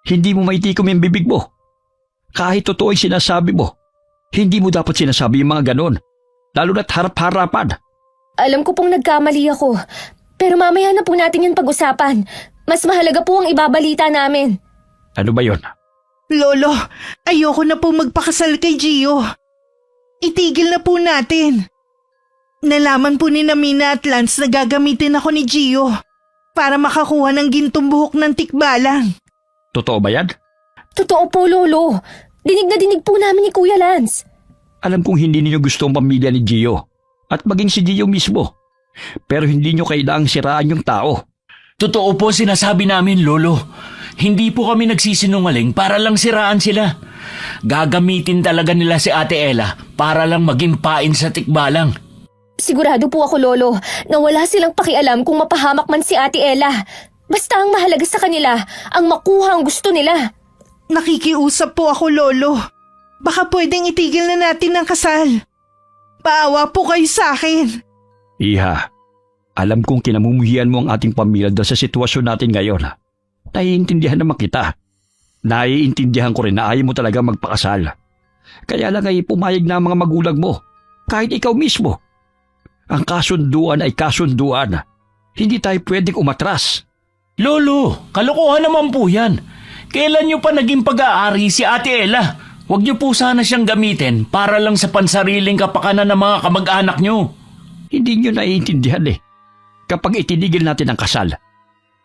Hindi mo maitikom yung bibig mo. Kahit totoo ay sinasabi mo, hindi mo dapat sinasabi yung mga ganon. Lalo na't harap-harapan. Alam ko pong nagkamali ako. Pero mamaya na po natin yung pag-usapan. Mas mahalaga po ang ibabalita namin. Ano ba yon? Lolo, ayoko na po magpakasal kay Gio. Itigil na po natin. Nalaman po ni Mina at Lance na gagamitin ako ni Gio para makakuha ng gintong buhok ng tikbalang. Totoo ba yan? Totoo po, Lolo. Dinig na dinig po namin ni Kuya Lance. Alam kong hindi niyo gusto ang pamilya ni Gio at maging si Gio mismo. Pero hindi niyo kailangang siraan yung tao. Totoo po sinasabi namin, Lolo. Hindi po kami nagsisinungaling para lang siraan sila. Gagamitin talaga nila si Ate Ella para lang maging pain sa tikbalang. Sigurado po ako, Lolo, na wala silang pakialam kung mapahamak man si Ate Ella. Basta ang mahalaga sa kanila, ang makuha ang gusto nila. Nakikiusap po ako, Lolo. Baka pwedeng itigil na natin ang kasal. Paawa po kayo sa akin. Iha, alam kong kinamumuhian mo ang ating pamilya dahil sa sitwasyon natin ngayon. Naiintindihan naman kita. Naiintindihan ko rin na ayaw mo talaga magpakasal. Kaya lang ay pumayag na ang mga magulang mo, kahit ikaw mismo. Ang kasunduan ay kasunduan. Hindi tayo pwedeng umatras. Lolo, kalokohan naman po yan. Kailan nyo pa naging pag-aari si Ate Ella? Huwag nyo po sana siyang gamitin para lang sa pansariling kapakanan ng mga kamag-anak nyo. Hindi nyo naiintindihan eh. Kapag itinigil natin ang kasal,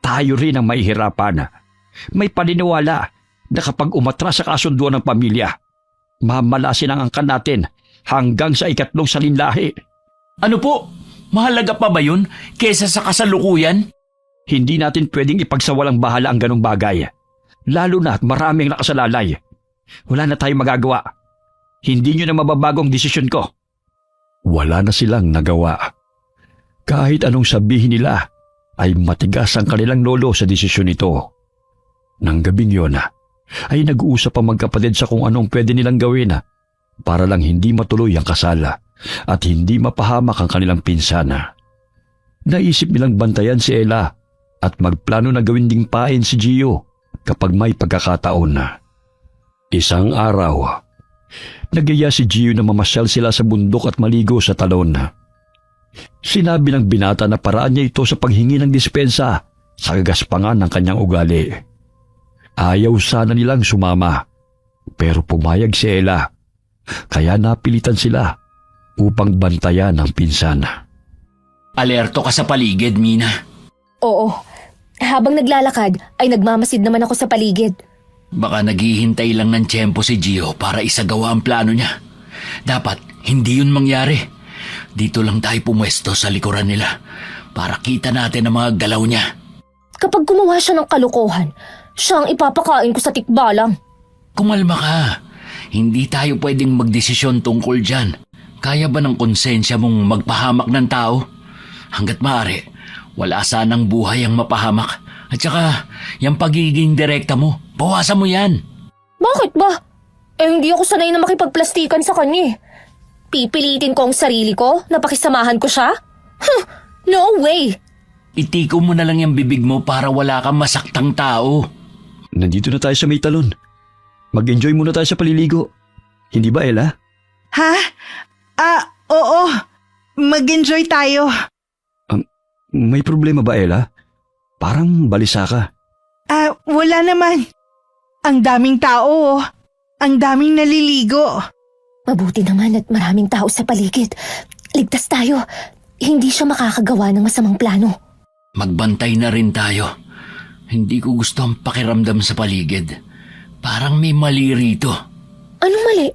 tayo rin ang mahihirapan. May paniniwala na kapag umatras sa kasunduan ng pamilya, mamalasin ang angkan natin hanggang sa ikatlong salinlahi. Ano po? Mahalaga pa ba yun kesa sa kasalukuyan? Hindi natin pwedeng ipagsawalang bahala ang ganong bagay. Lalo na at maraming nakasalalay. Wala na tayong magagawa. Hindi nyo na mababagong desisyon ko. Wala na silang nagawa. Kahit anong sabihin nila, ay matigas ang kanilang lolo sa desisyon nito. Nang gabing yon, ay nag-uusap ang magkapatid sa kung anong pwede nilang gawin para lang hindi matuloy ang kasal at hindi mapahamak ang kanilang pinsana. Naisip nilang bantayan si Ella at magplano na gawin ding pain si Gio kapag may pagkakataon. Isang araw, nagyaya si Gio na mamasyal sila sa bundok at maligo sa talon. Sinabi ng binata na paraan niya ito sa paghingi ng dispensa sa kagaspangan ng kanyang ugali. Ayaw sana nilang sumama, pero pumayag si Ella, kaya napilitan sila upang bantayan ang pinsana. Alerto ka sa paligid, Mina. Oo. Habang naglalakad, ay nagmamasid naman ako sa paligid. Baka naghihintay lang ng tiyempo si Gio para isagawa ang plano niya. Dapat hindi yun mangyari. Dito lang tayo pumwesto sa likuran nila para kita natin ang mga galaw niya. Kapag gumawa siya ng kalokohan, siya ang ipapakain ko sa tikbalang. Kumalma ka. Hindi tayo pwedeng magdesisyon tungkol dyan. Kaya ba ng konsensya mong magpahamak ng tao? Hanggat maaari, wala sanang buhay ang mapahamak. At saka, yung pagiging direkta mo, bawasan mo yan. Bakit ba? Hindi ako sanay na makipagplastikan sa kanya. Pipilitin ko ang sarili ko na pakisamahan ko siya? No way! Itiko mo na lang yung bibig mo para wala kang masaktang tao. Nandito na tayo sa may talon. Mag-enjoy muna tayo sa paliligo. Hindi ba, Ella? Ha? Oo. Mag-enjoy tayo. May problema ba, Ella? Parang balisa ka. Wala naman. Ang daming tao. Ang daming naliligo. Mabuti naman at maraming tao sa paligid. Ligtas tayo. Hindi siya makakagawa ng masamang plano. Magbantay na rin tayo. Hindi ko gusto ang pakiramdam sa paligid. Parang may mali rito. Anong mali?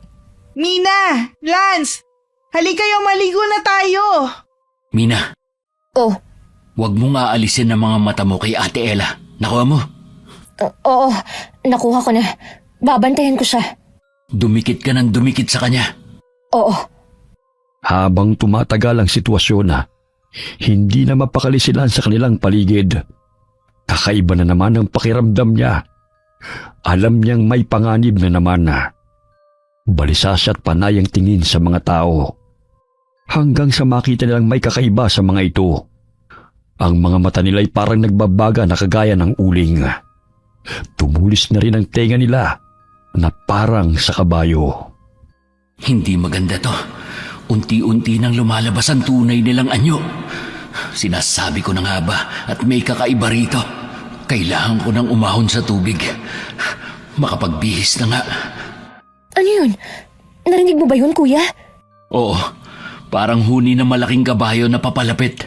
Mina! Lance! Halika kayo, maligo na tayo! Mina, Oh, huwag mong aalisin ang mga mata mo kay Ate Ella. Nakuha mo? oo. Nakuha ko na. Babantayan ko siya. Dumikit ka ng dumikit sa kanya. Oo. Habang tumatagal ang sitwasyon hindi na mapakali sila sa kanilang paligid. Kakaiba na naman ang pakiramdam niya. Alam niyang may panganib na naman Balisas at panay ang tingin sa mga tao. Hanggang sa makita nilang may kakaiba sa mga ito. Ang mga mata nila ay parang nagbabaga na kagaya ng uling. Tumulis na rin ang tenga nila na parang sa kabayo. Hindi maganda to. Unti-unti nang lumalabas ang tunay nilang anyo. Sinasabi ko na nga ba at may kakaiba rito. Kailangan ko nang umahon sa tubig. Makapagbihis na nga. Ano yun? Narinig mo ba yun, kuya? Oo, parang huni ng malaking kabayo na papalapit.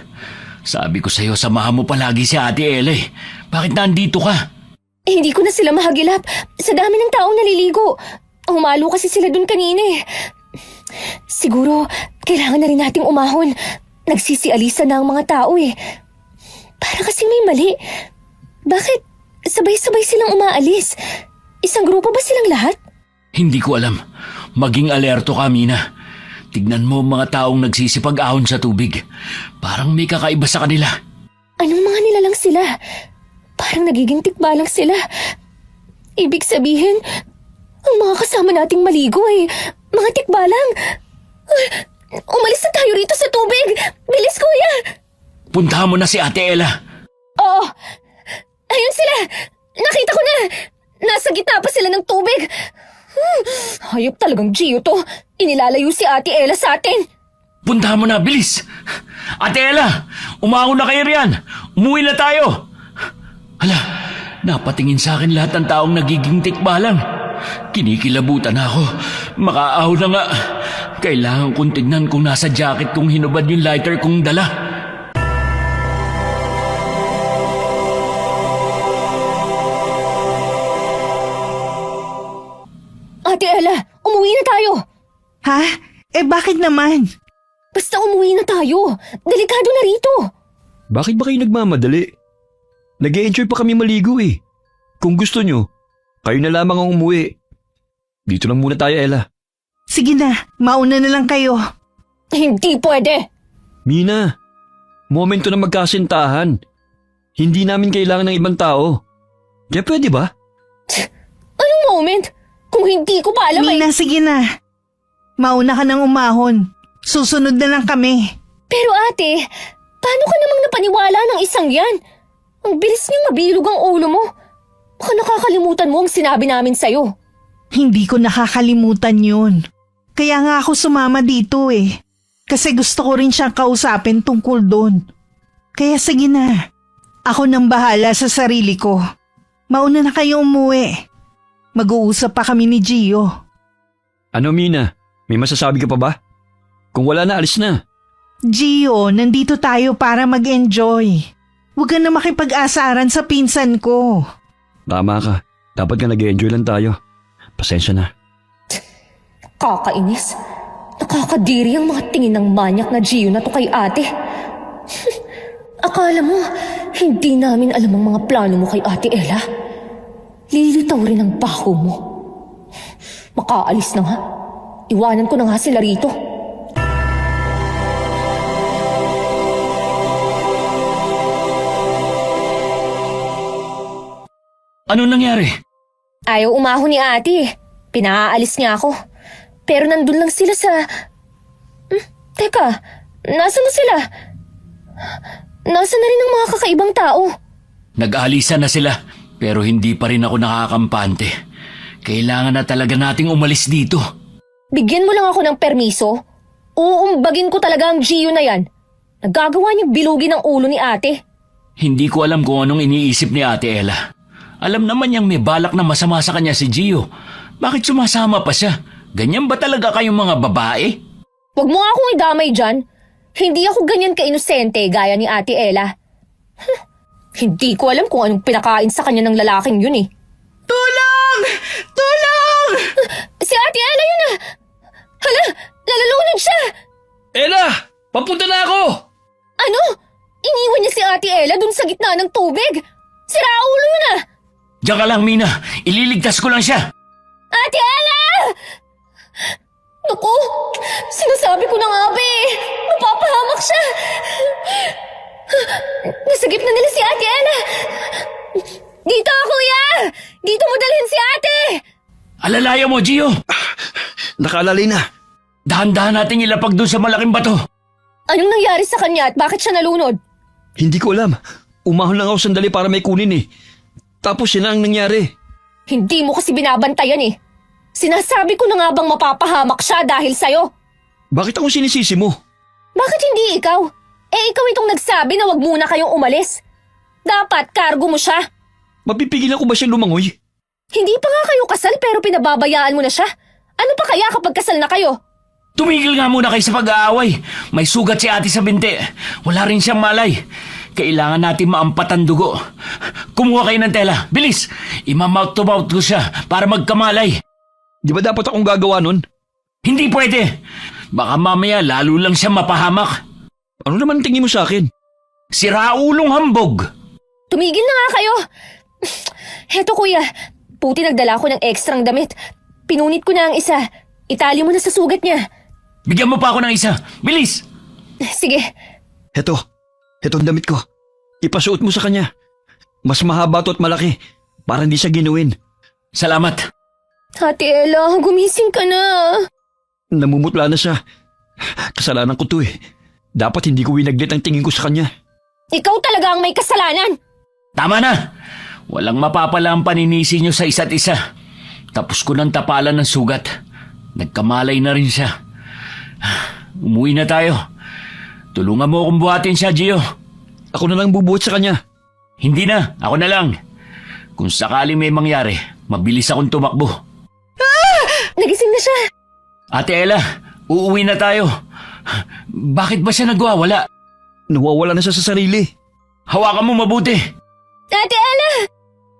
Sabi ko sa'yo, samahan mo palagi si Ate Ella eh. Bakit nandito ka? Hindi ko na sila mahagilap. Sa dami ng taong naliligo. Humalo kasi sila dun kanina eh. Siguro, kailangan na rin nating umahon. Nagsisialisa na ang mga tao eh. Para kasing may mali. Bakit sabay-sabay silang umaalis? Isang grupo ba silang lahat? Hindi ko alam. Maging alerto ka, Mina. Tignan mo ang mga taong nagsisipag-ahon sa tubig. Parang may kakaiba sa kanila. Anong mga nilalang sila? Parang nagiging tikbalang sila. Ibig sabihin, ang mga kasama nating maligo ay mga tikbalang. Umalis na tayo rito sa tubig! Bilis, kuya! Puntahan mo na si Ate Ella. Oo! Ayun sila! Nakita ko na! Nasa gitna pa sila ng tubig! Hayop talagang Gio to. Inilalayo si Ate Ella sa atin. Puntahan mo na, bilis! Ate Ella, umahon na kayo riyan. Umuwi na tayo. Hala, napatingin sa akin lahat ng taong nagiging tikbalang. Kinikilabutan na ako. Makaahon na nga. Kailangan kong tignan kung nasa jacket kong hinubad yung lighter kong dala. Ate Ella, umuwi na tayo. Ha? Bakit naman? Basta umuwi na tayo. Delikado na rito. Bakit ba kayo nagmamadali? Nag-e-enjoy pa kami maligo eh. Kung gusto nyo, kayo na lamang ang umuwi. Dito lang muna tayo, Ella. Sige na, mauna na lang kayo. Hindi pwede. Mina, momento na magkasintahan. Hindi namin kailangan ng ibang tao. Kaya pwede ba? Anong moment? Kung hindi ko pa alam Mina, sige na. Mauna ka nang umahon. Susunod na lang kami. Pero ate, paano ka namang napaniwala ng isang yan? Ang bilis niyang mabilog ang ulo mo. Baka nakakalimutan mo ang sinabi namin sa'yo. Hindi ko nakakalimutan yun. Kaya nga ako sumama dito eh. Kasi gusto ko rin siyang kausapin tungkol doon. Kaya sige na. Ako nang bahala sa sarili ko. Mauna na kayo umuwi. Mag-uusap pa kami ni Gio. Ano, Mina? May masasabi ka pa ba? Kung wala na, alis na. Gio, nandito tayo para mag-enjoy. Huwag ka na makipag-asaran sa pinsan ko. Tama ka. Dapat nga nag-enjoy lang tayo. Pasensya na. Kakainis. Nakakadiri ang mga tingin ng manyak na Gio na to kay ate. Akala mo, hindi namin alam ang mga plano mo kay Ate Ella? Lilitaw rin ang baho mo. Makaalis na nga. Iwanan ko na nga sila rito. Ano nangyari? Ayaw umahon ni ate. Pinaalis niya ako. Pero nandun lang sila sa... Teka, nasan na sila? Nasaan na rin ang mga kakaibang tao? Nag-alisa na sila, pero hindi pa rin ako nakakampante. Kailangan na talaga nating umalis dito. Bigyan mo lang ako ng permiso. Uumbagin ko talaga ang Gio na yan. Nagagawa niyang bilugin ang ulo ni ate. Hindi ko alam kung anong iniisip ni Ate Ella. Alam naman niyang may balak na masama sa kanya si Gio. Bakit sumasama pa siya? Ganyan ba talaga kayong mga babae? Huwag mo nga akong idamay dyan. Hindi ako ganyan ka-inosente gaya ni Ate Ella. Hindi ko alam kung anong pinakain sa kanya ng lalaking yun eh. Tulong! Tulong! Si Ate Ella yun ah! Hala, nalalunod siya! Ella! Papunta na ako! Ano? Iniwan niya si Ate Ella dun sa gitna ng tubig? Sira ulo yun ah! Diyan ka lang, Mina. Ililigtas ko lang siya. Ate Ella! Naku, sinasabi ko na nga ba eh. Mapapahamak siya. Nasagip na nila si Ate Ella. Dito, kuya! Dito mo dalhin si ate! Alalaya mo, Gio. Nakaalali na. Dahan-dahan nating ilapag doon sa malaking bato. Anong nangyari sa kanya at bakit siya nalunod? Hindi ko alam. Umahon lang ako sandali para may kunin eh. Tapos yun ang nangyari. Hindi mo kasi binabantayan eh. Sinasabi ko na nga bang mapapahamak siya dahil sa'yo. Bakit ako sinisisi mo? Bakit hindi ikaw? Eh ikaw itong nagsabi na wag muna kayong umalis. Dapat kargo mo siya. Mapipigilan ko ba siyang lumangoy? Hindi pa nga kayo kasal pero pinababayaan mo na siya. Ano pa kaya kapag kasal na kayo? Tumigil nga muna kayo sa pag-aaway. May sugat si ate sa binti. Wala rin siyang malay. Kailangan natin maampat ang dugo. Kumuha kayo ng tela. Bilis! Imamouth to mouth ko siya para magkamalay. Di ba dapat akong gagawa nun? Hindi pwede. Baka mamaya lalo lang siya mapahamak. Ano naman ang tingin mo sa akin? Si Raulong hambog. Tumigil na nga kayo. Heto kuya, puti nagdala ko ng ekstrang damit. Pinunit ko na ang isa. Itali mo na sa sugat niya. Bigyan mo pa ako ng isa. Bilis! Sige, Heto ang damit ko. Ipasuot mo sa kanya. Mas mahaba to at malaki para hindi siya ginuin. Salamat. Ate Ella, gumising ka na. Namumutla na siya. Kasalanan ko to eh. Dapat hindi ko winaglit ang tingin ko sa kanya. Ikaw talaga ang may kasalanan. Tama na! Walang mapapala ang paninisi niyo sa isa't isa. Tapos ko ng tapalan ng sugat. Nagkamalay na rin siya. Umuwi na tayo. Tulungan mo akong buhatin siya, Gio. Ako na lang bubuhat sa kanya. Hindi na, ako na lang. Kung sakali may mangyari, mabilis akong tumakbo. Nagising na siya. Ate Ella, uuwi na tayo. Bakit ba siya nagwawala? Nawawala na siya sa sarili. Hawakan mo mabuti. Ate Ella!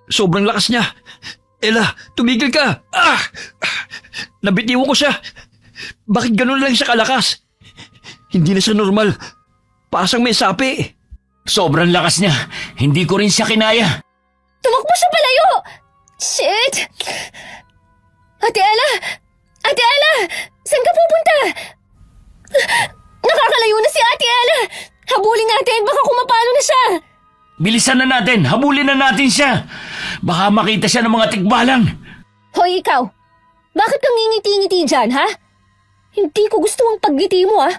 Sobrang lakas niya. Ella, tumigil ka! Nabitiwan ko siya. Bakit ganun lang siya kalakas? Hindi na siya normal. Pasang may sapi. Sobrang lakas niya. Hindi ko rin siya kinaya. Tumakbo siya palayo! Shit! Ate Ella! Ate Ella! Saan ka pupunta? Nakakalayo na si Ate Ella! Habulin natin, baka kumapalo na siya! Bilisan na natin. Habulin na natin siya. Baka makita siya ng mga tikbalang. Hoy ikaw! Bakit kang ngingiti-ngiti dyan, ha? Hindi ko gusto ang paggiti mo, ha?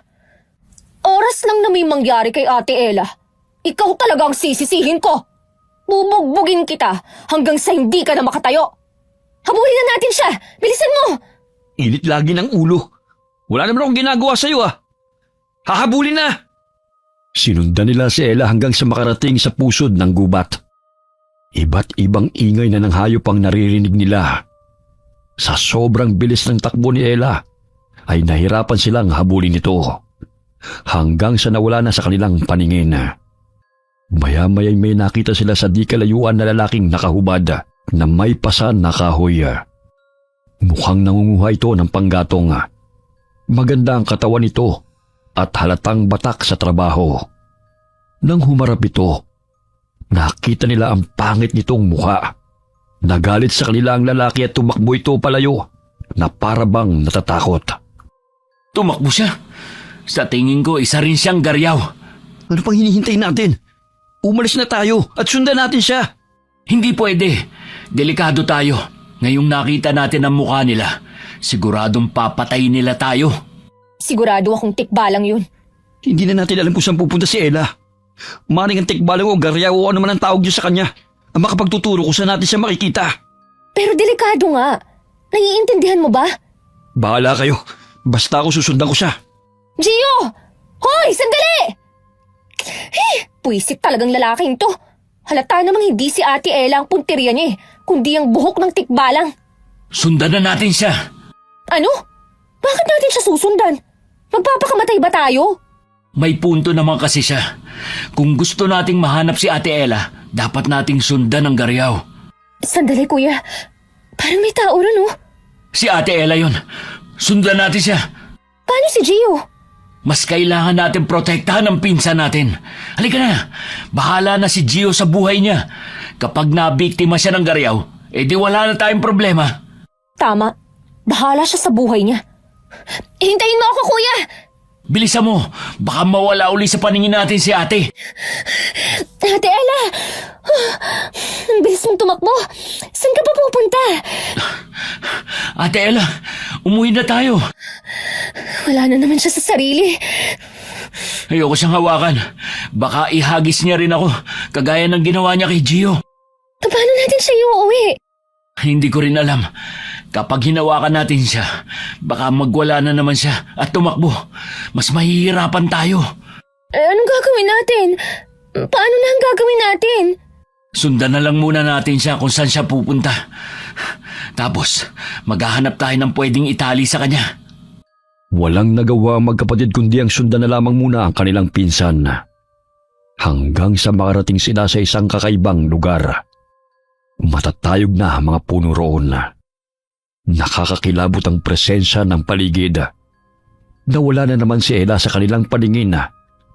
Oras lang na may mangyari kay Ate Ella. Ikaw talagang sisisihin ko. Bubugbugin kita hanggang sa hindi ka na makatayo. Habulin na natin siya! Bilisan mo! Init lagi ng ulo. Wala naman akong ginagawa sa'yo ah. Hahabulin na! Sinundan nila si Ella hanggang sa makarating sa pusod ng gubat. Iba't ibang ingay na ng hayop ang naririnig nila. Sa sobrang bilis ng takbo ni Ella, ay nahirapan silang habulin ito. Hanggang sa nawala na sa kanilang paningin. Maya-maya'y may nakita sila sa di kalayuan na lalaking nakahubad na may pasan na kahoy. Mukhang nangunguha ito ng panggatong. Maganda ang katawan nito at halatang batak sa trabaho. Nang humarap ito, nakita nila ang pangit nitong mukha. Nagalit sa kanila ang lalaki at tumakbo ito palayo na parabang natatakot. Tumakbo siya. Sa tingin ko, isa rin siyang garyaw. Ano pang hinihintay natin? Umalis na tayo at sundan natin siya. Hindi pwede. Delikado tayo. Ngayong nakita natin ang mukha nila, siguradong papatay nila tayo. Sigurado akong tikbalang yun. Hindi na natin alam kung saan pupunta si Ella. Maring ang tikbalang o garyaw o ano man ang tawag niyo sa kanya ang makapagtuturo kung saan natin siya makikita. Pero delikado nga. Naiintindihan mo ba? Bahala kayo. Basta ako susundan ko siya. Gio! Hoy! Sandali! Puisit talagang lalaking to. Halata namang hindi si Ate Ella ang punteriya niya kundi ang buhok ng tikbalang. Sundan na natin siya. Ano? Bakit natin siya susundan? Magpapakamatay ba tayo? May punto naman kasi siya. Kung gusto nating mahanap si Ate Ella, dapat nating sundan ang Garyaw. Sandali, kuya. Parang may tao ron, oh. Si Ate Ella yun. Sundan natin siya. Paano si Gio? Mas kailangan natin protektahan ang pinsan natin. Halika na. Bahala na si Gio sa buhay niya. Kapag nabiktima siya ng Garyaw, edi wala na tayong problema. Tama. Bahala siya sa buhay niya. Hintayin mo ako, kuya! Bilisan mo. Baka mawala uli sa paningin natin si ate. Ate Ella! Ang bilis mong tumakbo. Saan ka pa pupunta? Ate Ella, umuwi na tayo. Wala na naman siya sa sarili. Ayoko siyang hawakan. Baka ihagis niya rin ako, kagaya ng ginawa niya kay Gio. Paano natin siya iuuwi? Hindi ko rin alam. Kapag hinawakan natin siya, baka magwala na naman siya at tumakbo. Mas mahihirapan tayo. Anong gagawin natin? Paano na ang gagawin natin? Sundan na lang muna natin siya kung saan siya pupunta. Tapos, maghahanap tayo ng pwedeng itali sa kanya. Walang nagawa ang magkapatid kundi ang sundan na lamang muna ang kanilang pinsan. Hanggang sa makarating sila sa isang kakaibang lugar. Matatayog na ang mga puno roon. Nakakakilabot ang presensya ng paligid. Nawala na naman si Ella sa kanilang paningin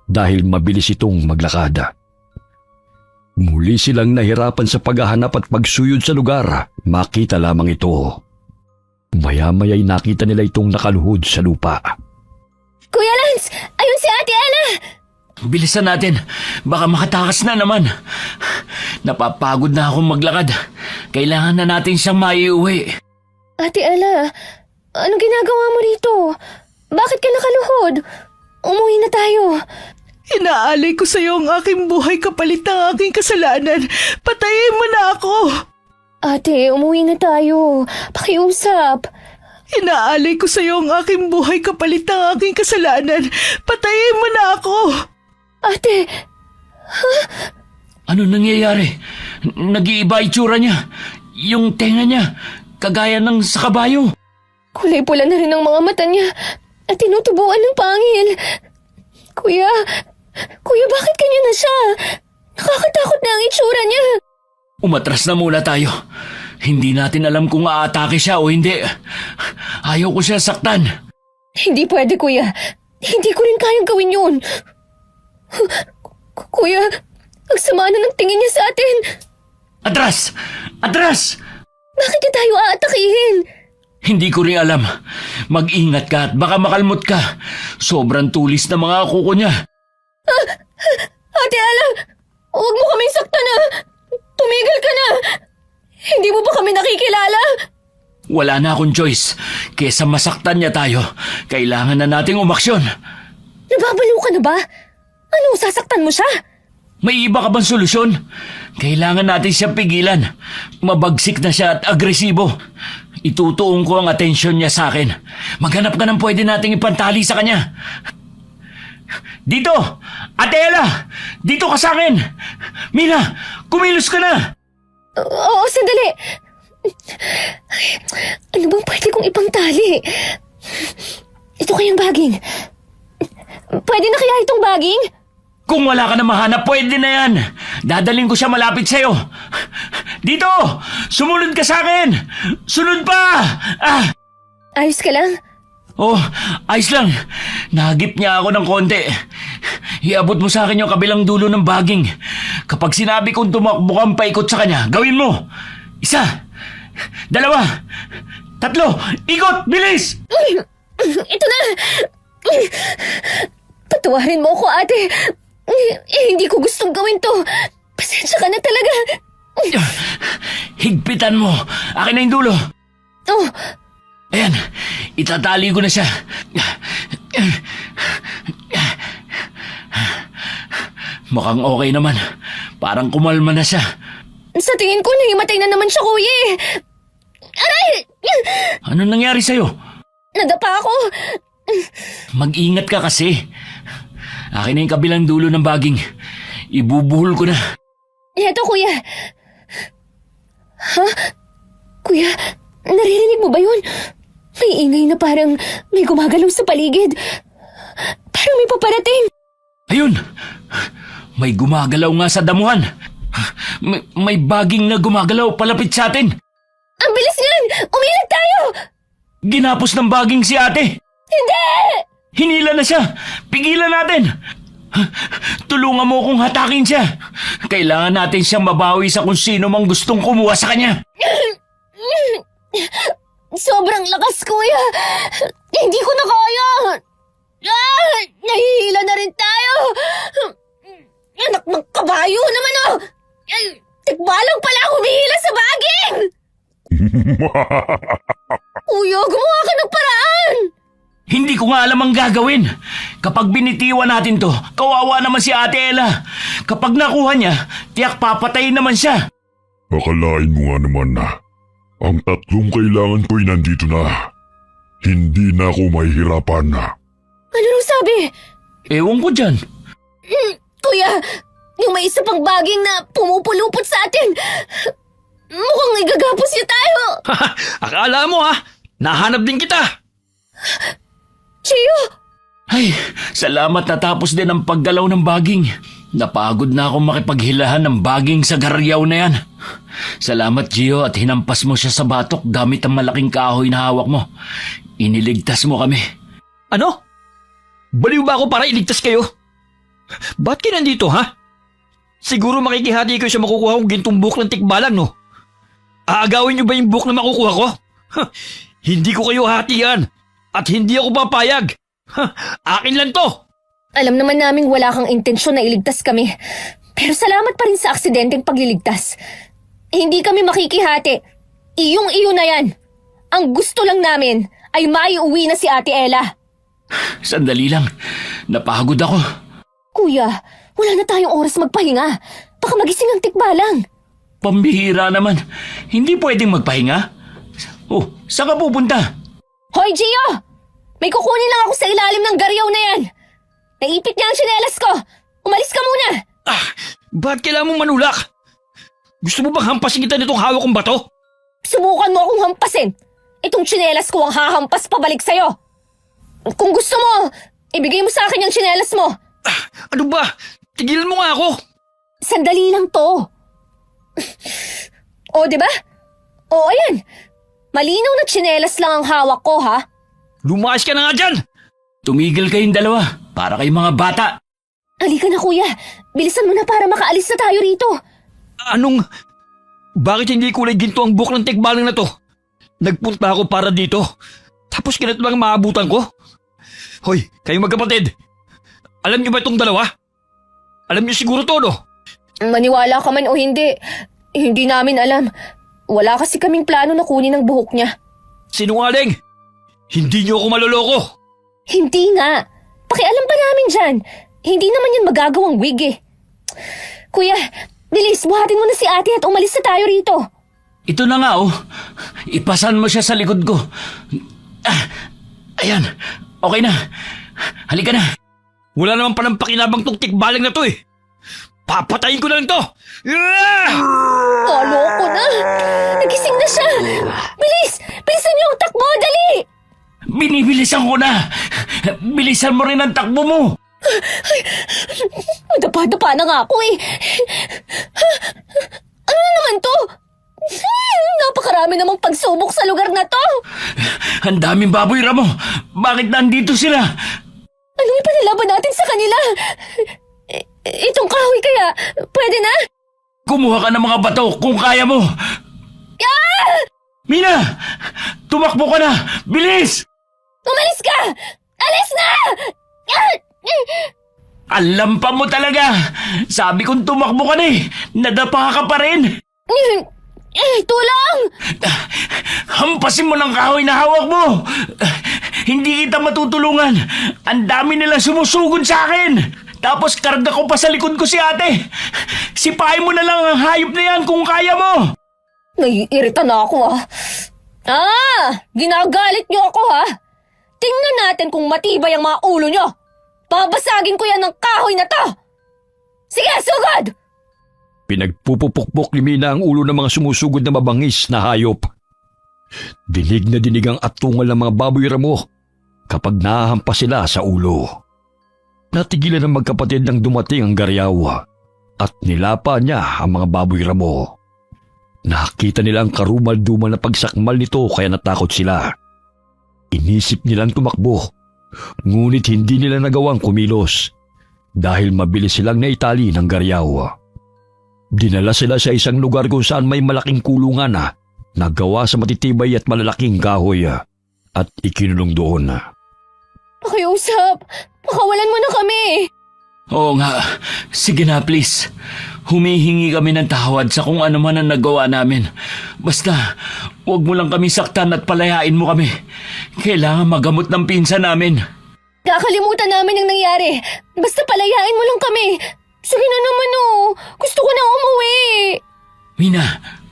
dahil mabilis itong maglakad. Muli silang nahirapan sa paghahanap at pagsuyod sa lugar. Makita lamang ito. Maya-maya'y nakita nila itong nakaluhod sa lupa. Kuya Lance! Ayun si Ate Ella! Bilisan natin. Baka makatakas na naman. Napapagod na akong maglakad. Kailangan na natin siyang maiuwi. Ate Ella, anong ginagawa mo rito? Bakit ka nakaluhod? Umuwi na tayo. Inaalay ko sa iyo ang aking buhay kapalit ng aking kasalanan. Patayin mo na ako. Ate, umuwi na tayo. Pakiusap. Inaalay ko sa iyo ang aking buhay kapalit ng aking kasalanan. Patayin mo na ako. Ate, Ano nangyayari? Nag-iiba itsura niya. Yung tenga niya, kagaya ng sa kabayo. kulay pula na rin ang mga mata niya at tinutubuan ng pangil. Kuya, bakit kanya na siya? Nakakatakot na ang itsura niya. Umatras na muna tayo. Hindi natin alam kung aatake siya o hindi. Ayaw ko siya saktan. Hindi pwede, kuya. Hindi ko rin kayang gawin yun. Kuya, ang sama na ng tingin niya sa atin. Atras! Atras! Bakit niya tayo aatakihin? Hindi ko rin alam. Mag-ingat ka at baka makalmot ka. Sobrang tulis na mga kuko niya. Ate Ella, huwag mo kaming saktan na. Tumigil ka na. Hindi mo ba kami nakikilala? Wala na akong choice. Kesa masaktan niya tayo, kailangan na nating umaksyon. Nababaliw ka na ba? Ano, sasaktan mo siya? May iba ka bang solusyon? Kailangan natin siyang pigilan. Mabagsik na siya at agresibo. Itutuong ko ang atensyon niya sa akin. Maghanap ka ng pwede nating ipantali sa kanya. Dito! Ate Ella! Dito ka sa akin! Mina! Kumilos ka na! Oo, sandali. Ano bang pwede kong ipangtali? Ito kayang baging. Pwede na kaya itong baging? Kung wala ka na mahanap, pwede na yan. Dadalhin ko siya malapit sa'yo. Dito! Sumunod ka sa akin! Sunod pa! Ah! Ayos ka lang? Oh, ayos lang. Nahagip niya ako ng konti. Iabot mo sa akin yung kabilang dulo ng baging. Kapag sinabi kong tumakbo kang paikot sa kanya, gawin mo. 1, 2, 3, ikot! Bilis! Ito na! Patawarin mo ako, ate. Hindi ko gustong gawin to. Pasensya ka na talaga. Higpitan mo. Akin na yung dulo. Oh, Ayan, itatali ko na siya. Mukhang okay naman. Parang kumalma na siya. sa tingin ko nahimatay na naman siya, kuya. Aray! Ano nangyari sa'yo? Nadapa ako. Mag-ingat ka kasi. Akin na yung kabilang dulo ng baging. Ibubuhol ko na. Eto, kuya. Ha? Kuya, naririnig mo ba yun? May ingay na parang may gumagalaw sa paligid. Parang may paparating. Ayun! May gumagalaw nga sa damuhan. May baging na gumagalaw palapit sa atin. Ang bilis niyan! Umilag tayo! Ginapos ng baging si ate. Hindi! Hinila na siya. Pigilan natin. Tulungan mo kong hatakin siya. Kailangan natin siyang mabawi sa kung sino mang gustong kumuha sa kanya. Sobrang lakas, kuya! Hindi ko na kaya! Nahihila na rin tayo! Anak ng kabayo naman, oh! Tikbalang pala humihila sa baging! Kuya, gumawa ka ng paraan! Hindi ko nga alam ang gagawin. Kapag binitiwan natin to, kawawa naman si Ate Ella. Kapag nakuha niya, tiyak papatayin naman siya. Akalain mo nga naman na ang tatlong kailangan ko'y nandito na. Hindi na ako mahihirapan na. Ano nung sabi? Ewan ko dyan. Kuya, yung may isa pang baging na pumupulupot sa atin. Mukhang igagapos niya tayo. Akala mo ha? Nahanap din kita. Chio! Ay, salamat natapos din ang paggalaw ng baging. Napagod na akong makipaghilahan ng baging sa garyaw na yan. Salamat, Gio, at hinampas mo siya sa batok gamit ang malaking kahoy na hawak mo. Iniligtas mo kami. Ano? Baliw ba ako para iligtas kayo? Ba't kayo nandito, ha? Siguro makikihati kayo sa makukuha kong gintong buhok ng tikbalang, no? Aagawin niyo ba yung buhok na makukuha ko? Hindi ko kayo hatian at hindi ako papayag. Akin lang to. Alam naman naming wala kang intensyon na iligtas kami. Pero salamat pa rin sa aksidenteng pagliligtas. Hindi kami makikihati. Iyong-iyo na yan. Ang gusto lang namin ay maiuwi na si Ate Ella. Sandali lang. Napagod ako. Kuya, wala na tayong oras magpahinga. Baka magising ang tikbalang. Pambihira naman. Hindi pwedeng magpahinga. Oh, saan ka pupunta? Hoy, Gio! May kukunin lang ako sa ilalim ng garyaw na yan. Naipit niya ang tsinelas ko. Umalis ka muna. Ba't kailangan mong manulak? Gusto mo bang hampasin kita nitong hawak kong bato? Subukan mo akong hampasin. Itong tsinelas ko ang hahampas pabalik sa'yo. Kung gusto mo, ibigay mo sa akin yung tsinelas mo. Ano ba? Tigilan mo nga ako. Sandali lang to. O, diba? O, ayan. Malinaw na tsinelas lang ang hawak ko, ha? Lumayas ka na nga dyan! Tumigil kayong dalawa. Para kayong mga bata. Halika na, kuya. Bilisan mo na para makaalis na tayo rito. Anong... Bakit hindi kulay ginto ang buhok ng tikbalang na to? Nagpunta ako para dito. Tapos ganito lang maabutan ko? Hoy, kayong magkapatid. Alam niyo ba itong dalawa? Alam niyo siguro to, no? Maniwala ka man o hindi, hindi namin alam. Wala kasi kaming plano na kunin ang buhok niya. Sinungaling! Hindi niyo ako maloloko! Hindi nga. Pakialam pa namin dyan. Hindi naman yan magagawang wig eh. Kuya, bilis, buhatin mo na si ate at umalis na tayo rito. Ito na nga, oh. Ipasan mo siya sa likod ko. Ayan. Okay na. Halika na. Wala naman palang pakinabang tong tikbalang na to eh. Papatayin ko na lang to! Kaloko na. Nagising na siya. Bilis! Bilisan niyo ang takbo, dali! Binibilisan ko na. Bilisan mo rin ang takbo mo. Dapa-dapa na nga ako eh. Ano na naman to? Napakarami namang pagsubok sa lugar na to. Ang daming baboy, Ramo. Bakit nandito sila? Anong ipanilaban natin sa kanila? Itong kahoy kaya, pwede na? Kumuha ka ng mga bato kung kaya mo. Mina! Tumakbo ka na! Bilis! Umalis ka! Alis na! Alam pa mo talaga! Sabi kong tumakbo ka na eh! Nadapa ka pa rin! Tulong! Hampasin mo ng kahoy na hawak mo! Hindi kita matutulungan! Ang dami nilang sumusugod sa akin! Tapos karga ko pa sa likod ko si ate! Sipahin mo na lang ang hayop na yan kung kaya mo! Naiirita na ako ginagalit niyo ako ha? Tingnan natin kung matibay ang mga ulo niyo! Babasagin ko yan ng kahoy na to! Sige, sugod! Pinagpupupukpok ni Mina ang ulo ng mga sumusugod na mabangis na hayop. Dinig na dinig ang atungal ng mga baboy Ramo kapag nahahampas sila sa ulo. Natigilan ng magkapatid nang dumating ang garyaw at nilapa niya ang mga baboy ramo. Nakita nila ang karumal-dumal na pagsakmal nito kaya natakot sila. Inisip nilang tumakbo, ngunit hindi nila nagawang kumilos dahil mabilis silang naitali ng garyaw. Dinala sila sa isang lugar kung saan may malaking kulungan na gawa sa matitibay at malalaking kahoy at ikinulong doon. Pakiusap, pakawalan mo na kami. Oo nga, sige na please. Humihingi kami ng tawad sa kung ano man ang nagawa namin. Basta, huwag mo lang kami saktan at palayain mo kami. Kailangan magamot ng pinsan namin. Kakalimutan namin ang nangyari. Basta palayain mo lang kami. Sige na naman oh. Gusto ko na umuwi. Mina,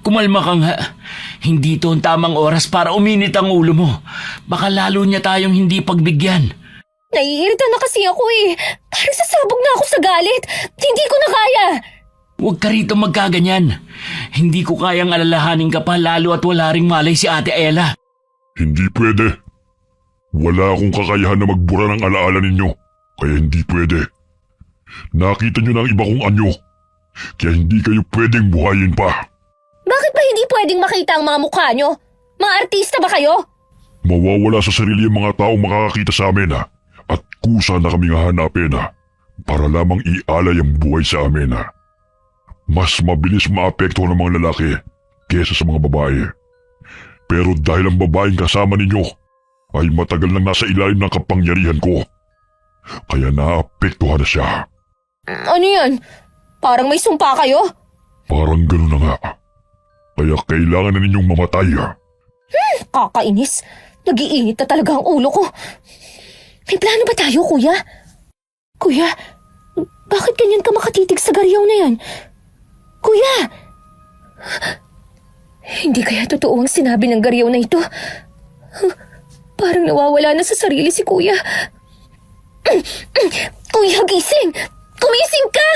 kumalma ka nga. Hindi to ang tamang oras para uminit ang ulo mo. Baka lalo niya tayong hindi pagbigyan. Naiirita na kasi ako eh. Parang sasabog na ako sa galit. Hindi ko na kaya. Huwag ka rito magkaganyan. Hindi ko kayang alalahanin ka pa lalo at wala ring malay si Ate Ella. Hindi pwede. Wala akong kakayahan na magbura ng alaala ninyo, kaya hindi pwede. Nakita nyo na ang iba kong anyo, kaya hindi kayo pwedeng buhayin pa. Bakit ba hindi pwedeng makita ang mga mukha nyo? Mga artista ba kayo? Mawawala sa sarili ang mga taong makakakita sa amin at kusa na kaming hahanapin para lamang ialay ang buhay sa amin. Mas mabilis maapektuhan ng mga lalaki kesa sa mga babae. Pero dahil ang babaeng kasama ninyo ay matagal nang nasa ilalim ng kapangyarihan ko, kaya naapektuhan na siya. Ano yan? Parang may sumpa kayo? Parang gano'n na nga. Kaya kailangan na ninyong mamatay. Kakainis. Nag-iinit na talaga ang ulo ko. May plano ba tayo, kuya? Kuya, bakit ganyan ka makatitig sa garyaw na yan? Kuya! Hindi kaya totoo ang sinabi ng garyaw na ito? Parang nawawala na sa sarili si kuya. Kuya, gising! Kumising ka!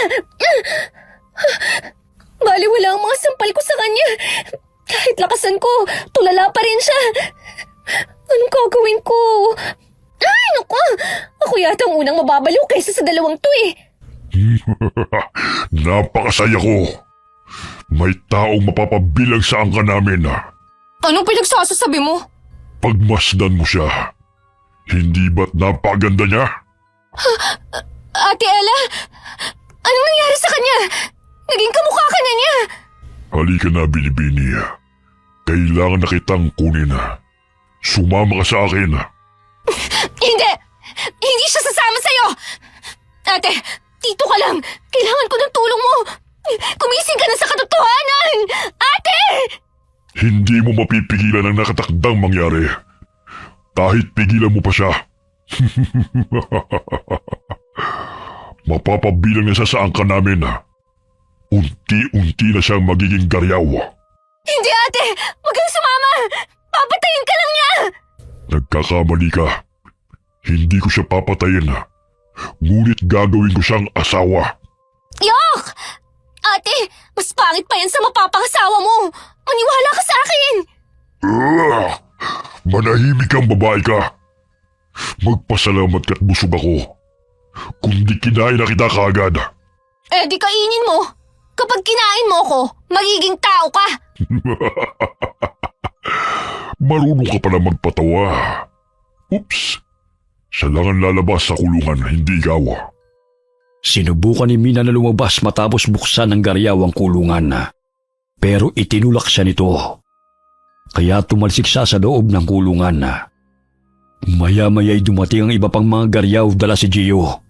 Baliwala ang mga sampal ko sa kanya. Kahit lakasan ko, tulala pa rin siya. Anong gagawin ko? Ay, naku! Ako yata ang unang mababaliw kaysa sa dalawang to eh. Napakasaya ko. May taong mapapabilang sa angka namin. Anong pinagsasasabi mo? Pagmasdan mo siya. Hindi ba't napaganda niya? Ate Ella, anong nangyari sa kanya? Naging kamukha ka na niya. Halika na, Binibini. Kailangan na kitang kunin. Sumama ka sa akin. Hindi! Hindi siya sasama sa'yo! Ate, dito ka lang. Kailangan ko ng tulong mo. Kumising ka na sa katotohanan! Ate! Hindi mo mapipigilan ang nakatakdang mangyari. Kahit pigilan mo pa siya. Mapapabilang na siya sa angka namin. Unti-unti na siyang magiging garyaw. Hindi, ate! Huwag kang sumama! Papatayin ka lang niya! Nagkakamali ka. Hindi ko siya papatayin. Ngunit gagawin ko siyang asawa. Yok! Ate, mas pangit pa yan sa mapapangasawa mo. Maniwala ka sa akin. Manahimik kang babae ka. Magpasalamat ka't busog ako. Kung di kinain na kita kaagad. Eh di kainin mo. Kapag kinain mo ko, magiging tao ka. Marunong ka pala magpatawa. Oops. Siya lang ang lalabas sa kulungan, hindi ikaw. Sinubukan ni Mina na lumabas matapos buksan ng garyaw ang kulungan. Pero itinulak siya nito. Kaya tumalsik siya sa loob ng kulungan. Maya-maya'y dumating ang iba pang mga garyaw dala si Gio.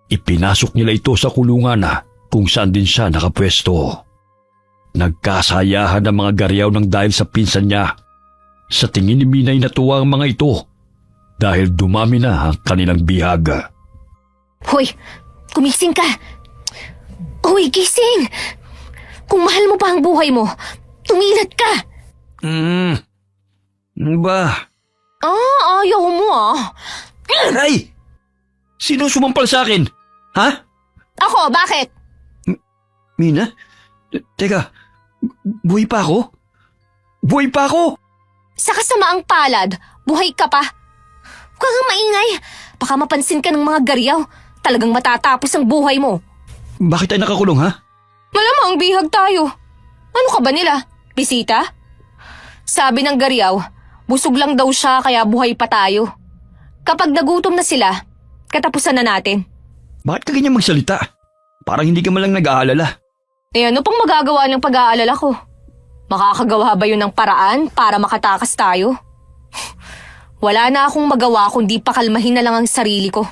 Ipinasok nila ito sa kulungan kung saan din siya nakapwesto. Nagkasayahan ang mga garyaw ng dahil sa pinsan niya. Sa tingin ni Mina ay natuwa ang mga ito dahil dumami na ang kanilang bihag. Hoy, kumising ka. Hoy, gising. Kung mahal mo pa ang buhay mo, tumilat ka. Ba? Ayaw mo Ay! Sino sumampal sa akin? Ha? Ako, bakit? Mina? Teka, buhay pa ako? Buhay pa ako? Sa kasamaang palad, buhay ka pa. Huwag kang maingay. Baka mapansin ka ng mga garyaw. Talagang matatapos ang buhay mo. Bakit tayo nakakulong, ha? Malamang bihag tayo. Ano ka ba nila? Bisita? Sabi ng Gariaw, busog lang daw siya kaya buhay pa tayo. Kapag nagutom na sila, katapusan na natin. Bakit ka ganyan magsalita? Parang hindi ka malang nag-aalala. Eh ano pang magagawa ng pag-aalala ko? Makakagawa ba yun ng paraan para makatakas tayo? Wala na akong magawa kundi pakalmahin na lang ang sarili ko.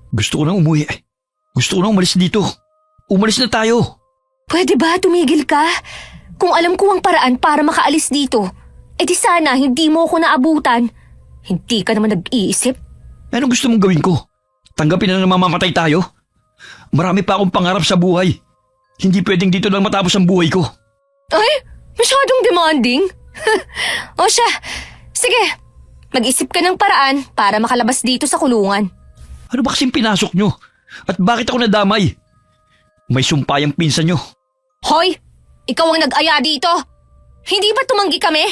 Gusto ko nang umuwi. Gusto ko nang umalis dito. Umalis na tayo. Pwede ba tumigil ka? Kung alam ko ang paraan para makaalis dito, edi sana hindi mo ako naabutan. Hindi ka naman nag-iisip. Anong gusto mong gawin ko? Tanggapin na mamamatay tayo? Marami pa akong pangarap sa buhay. Hindi pwedeng dito lang matapos ang buhay ko. Ay, masyadong demanding. O siya, sige, mag-isip ka ng paraan para makalabas dito sa kulungan. Ano ba kasing pinasok nyo? At bakit ako nadamay? May sumpayang pinsan nyo. Hoy, ikaw ang nag-aya dito. Hindi ba tumanggi kami?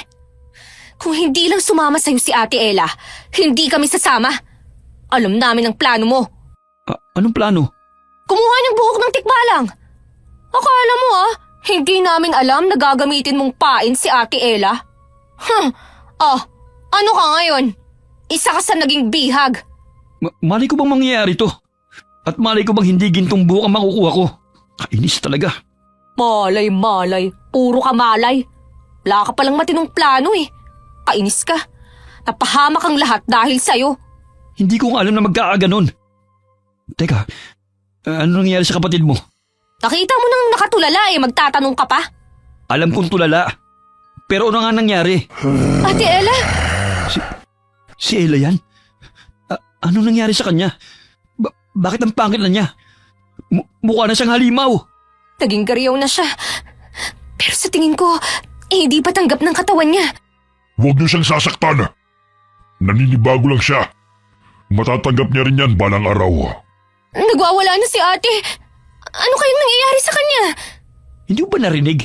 Kung hindi lang sumama sa'yo si Ate Ella, hindi kami sasama. Alam namin ang plano mo. Anong plano? Kumuha ng buhok ng tikbalang. Akala mo hindi namin alam na gagamitin mong pain si Ate Ella? Ano ka ngayon? Isa ka sa naging bihag. Malay ko bang mangyayari to? At malay ko bang hindi gintong buhok ang makukuha ko? Kainis talaga. Malay. Puro ka malay. Wala ka palang matinong plano eh. Kainis ka. Napahamak ang lahat dahil sa'yo. Hindi ko alam na magkakaganon. Teka, ano nangyari sa kapatid mo? Nakita mo nang nakatulala magtatanong ka pa? Alam kong tulala. Pero ano nga nangyari? Ate Ella? Si Ella yan? Ano nangyari sa kanya? Bakit ang pangit na niya? Mukha na siyang halimaw. Naging Gariaw na siya. Pero sa tingin ko, hindi pa tanggap ng katawan niya. Huwag niyo siyang sasaktan. Naninibago lang siya. Matatanggap niya rin yan balang araw. Nagwawala na si ate. Ano kayang nangyayari sa kanya? Hindi mo ba narinig?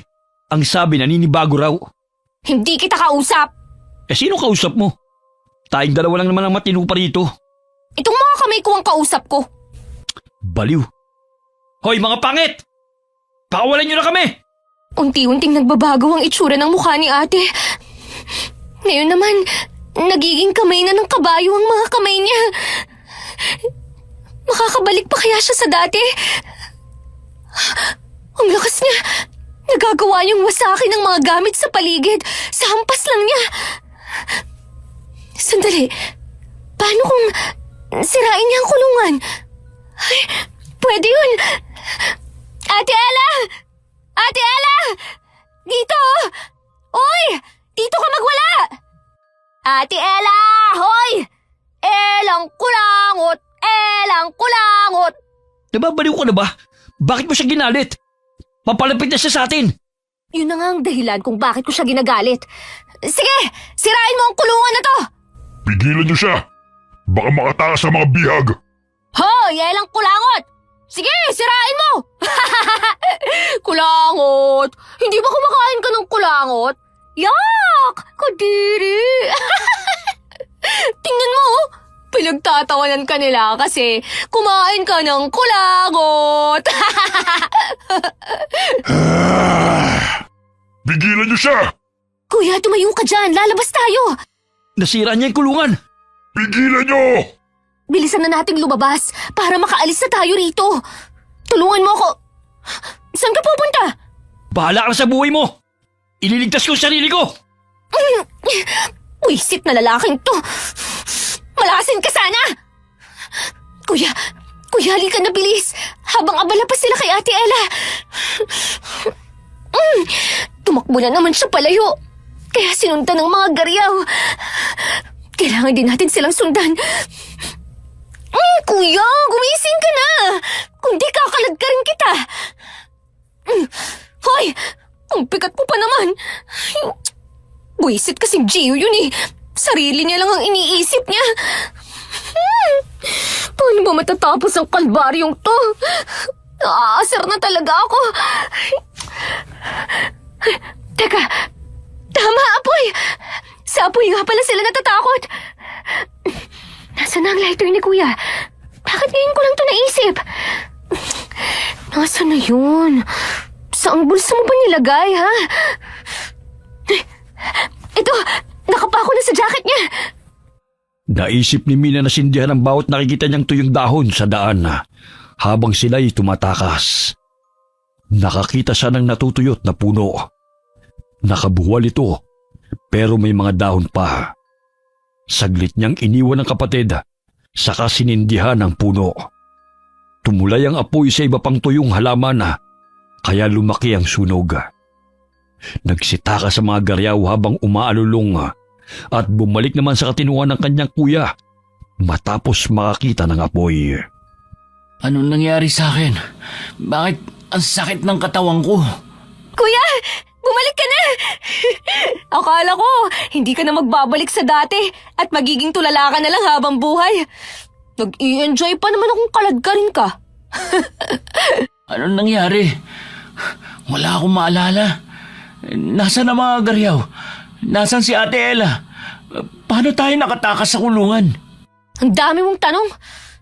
Ang sabi naninibago raw. Hindi kita kausap. Sino kausap mo? Tayong dalawa lang naman ang matino pa rito. Itong mga kamay ko ang kausap ko. Baliw. Hoy mga pangit! Pakawalan niyo na kami! Unti-unting nagbabago ang itsura ng mukha ni ate. Ngayon naman, nagiging kamay na ng kabayo ang mga kamay niya. Makakabalik pa kaya siya sa dati? Ang lakas niya. Nagagawa niyang wasakin ng mga gamit sa paligid. Sa hampas lang niya. Sandali. Paano kung sirain niya ang kulungan? Ay, pwede yun. Ate Ella! Ate Ella! Dito! Oy! Dito ka magwala! Ate Ella! Hoy! Elang kulangot! Elang kulangot! Nababaliw ka na ba? Bakit mo siya ginalit? Papalapit na siya sa atin. Yun na nga ang dahilan kung bakit ko siya ginagalit. Sige! Sirain mo ang kulungan na to! Pigilan niyo siya. Baka makatakas sa mga bihag. Hoy! Elang kulangot! Sige! Sirain mo! Kulangot! Hindi ba kumakain ka ng kulangot? Yak! Kadiri! Tingnan mo! Pinagtatawanan ka nila kasi kumain ka ng kulangot! Pigilan niyo siya. Kuya, tumayo ka dyan! Lalabas tayo! Nasira niya yung kulungan. Pigilan niyo. Bilisan na nating lumabas para makaalis na tayo rito. Tulungan mo ako. Saan ka pupunta? Bahala ka na sa buhay mo. Ililigtas ko ang sarili ko. Wisit na lalaking to. Malasin ka sana. Kuya, halika na bilis. Habang abala pa sila kay Ate Ella. Tumakbo na naman siya palayo. Kaya sinundan ng mga Gariaw. Kailangan din natin silang sundan. Kuya, gumising ka na! Kundi kakalag ka rin kita! Hoy! Ang pikat mo pa naman! Buisit kasing Gio yun eh! Sarili niya lang ang iniisip niya! Paano ba matatapos ang kalbaryong to? Naaasar na talaga ako! Teka! Tama, Apoy! Sa Apoy nga pala sila natatakot! Nasaan na ang lighter ni Kuya? Baka Bakit ngayon ko lang ito naisip? Nasaan na yun? Saang bulsa mo ba nilagay, ha? Ito, nakapako na sa jacket niya. Naisip ni Mina na sindihan ang bawat nakikita niyang tuyong dahon sa daan habang sila'y tumatakas. Nakakita siya ng natutuyot na puno. Nakabuwal ito, pero may mga dahon pa. Saglit niyang iniwan ng kapatid, saka sinindihan ang puno. Tumulay ang apoy sa iba pang tuyong halaman, kaya lumaki ang sunog. Nagsitaka sa mga garyaw habang umaalulong at bumalik naman sa katinuan ng kanyang kuya matapos makakita ng apoy. Anong nangyari sa akin? Bakit ang sakit ng katawan ko? Kuya, bumalik ka na! Akala ko, hindi ka na magbabalik sa dati at magiging tulala ka na lang habang buhay. Nag-i-enjoy pa naman akong kaladkarin ka. Anong nangyari? Wala akong maalala. Nasaan ang mga garyaw? Nasaan si Ate Ella? Paano tayo nakatakas sa kulungan? Ang dami mong tanong,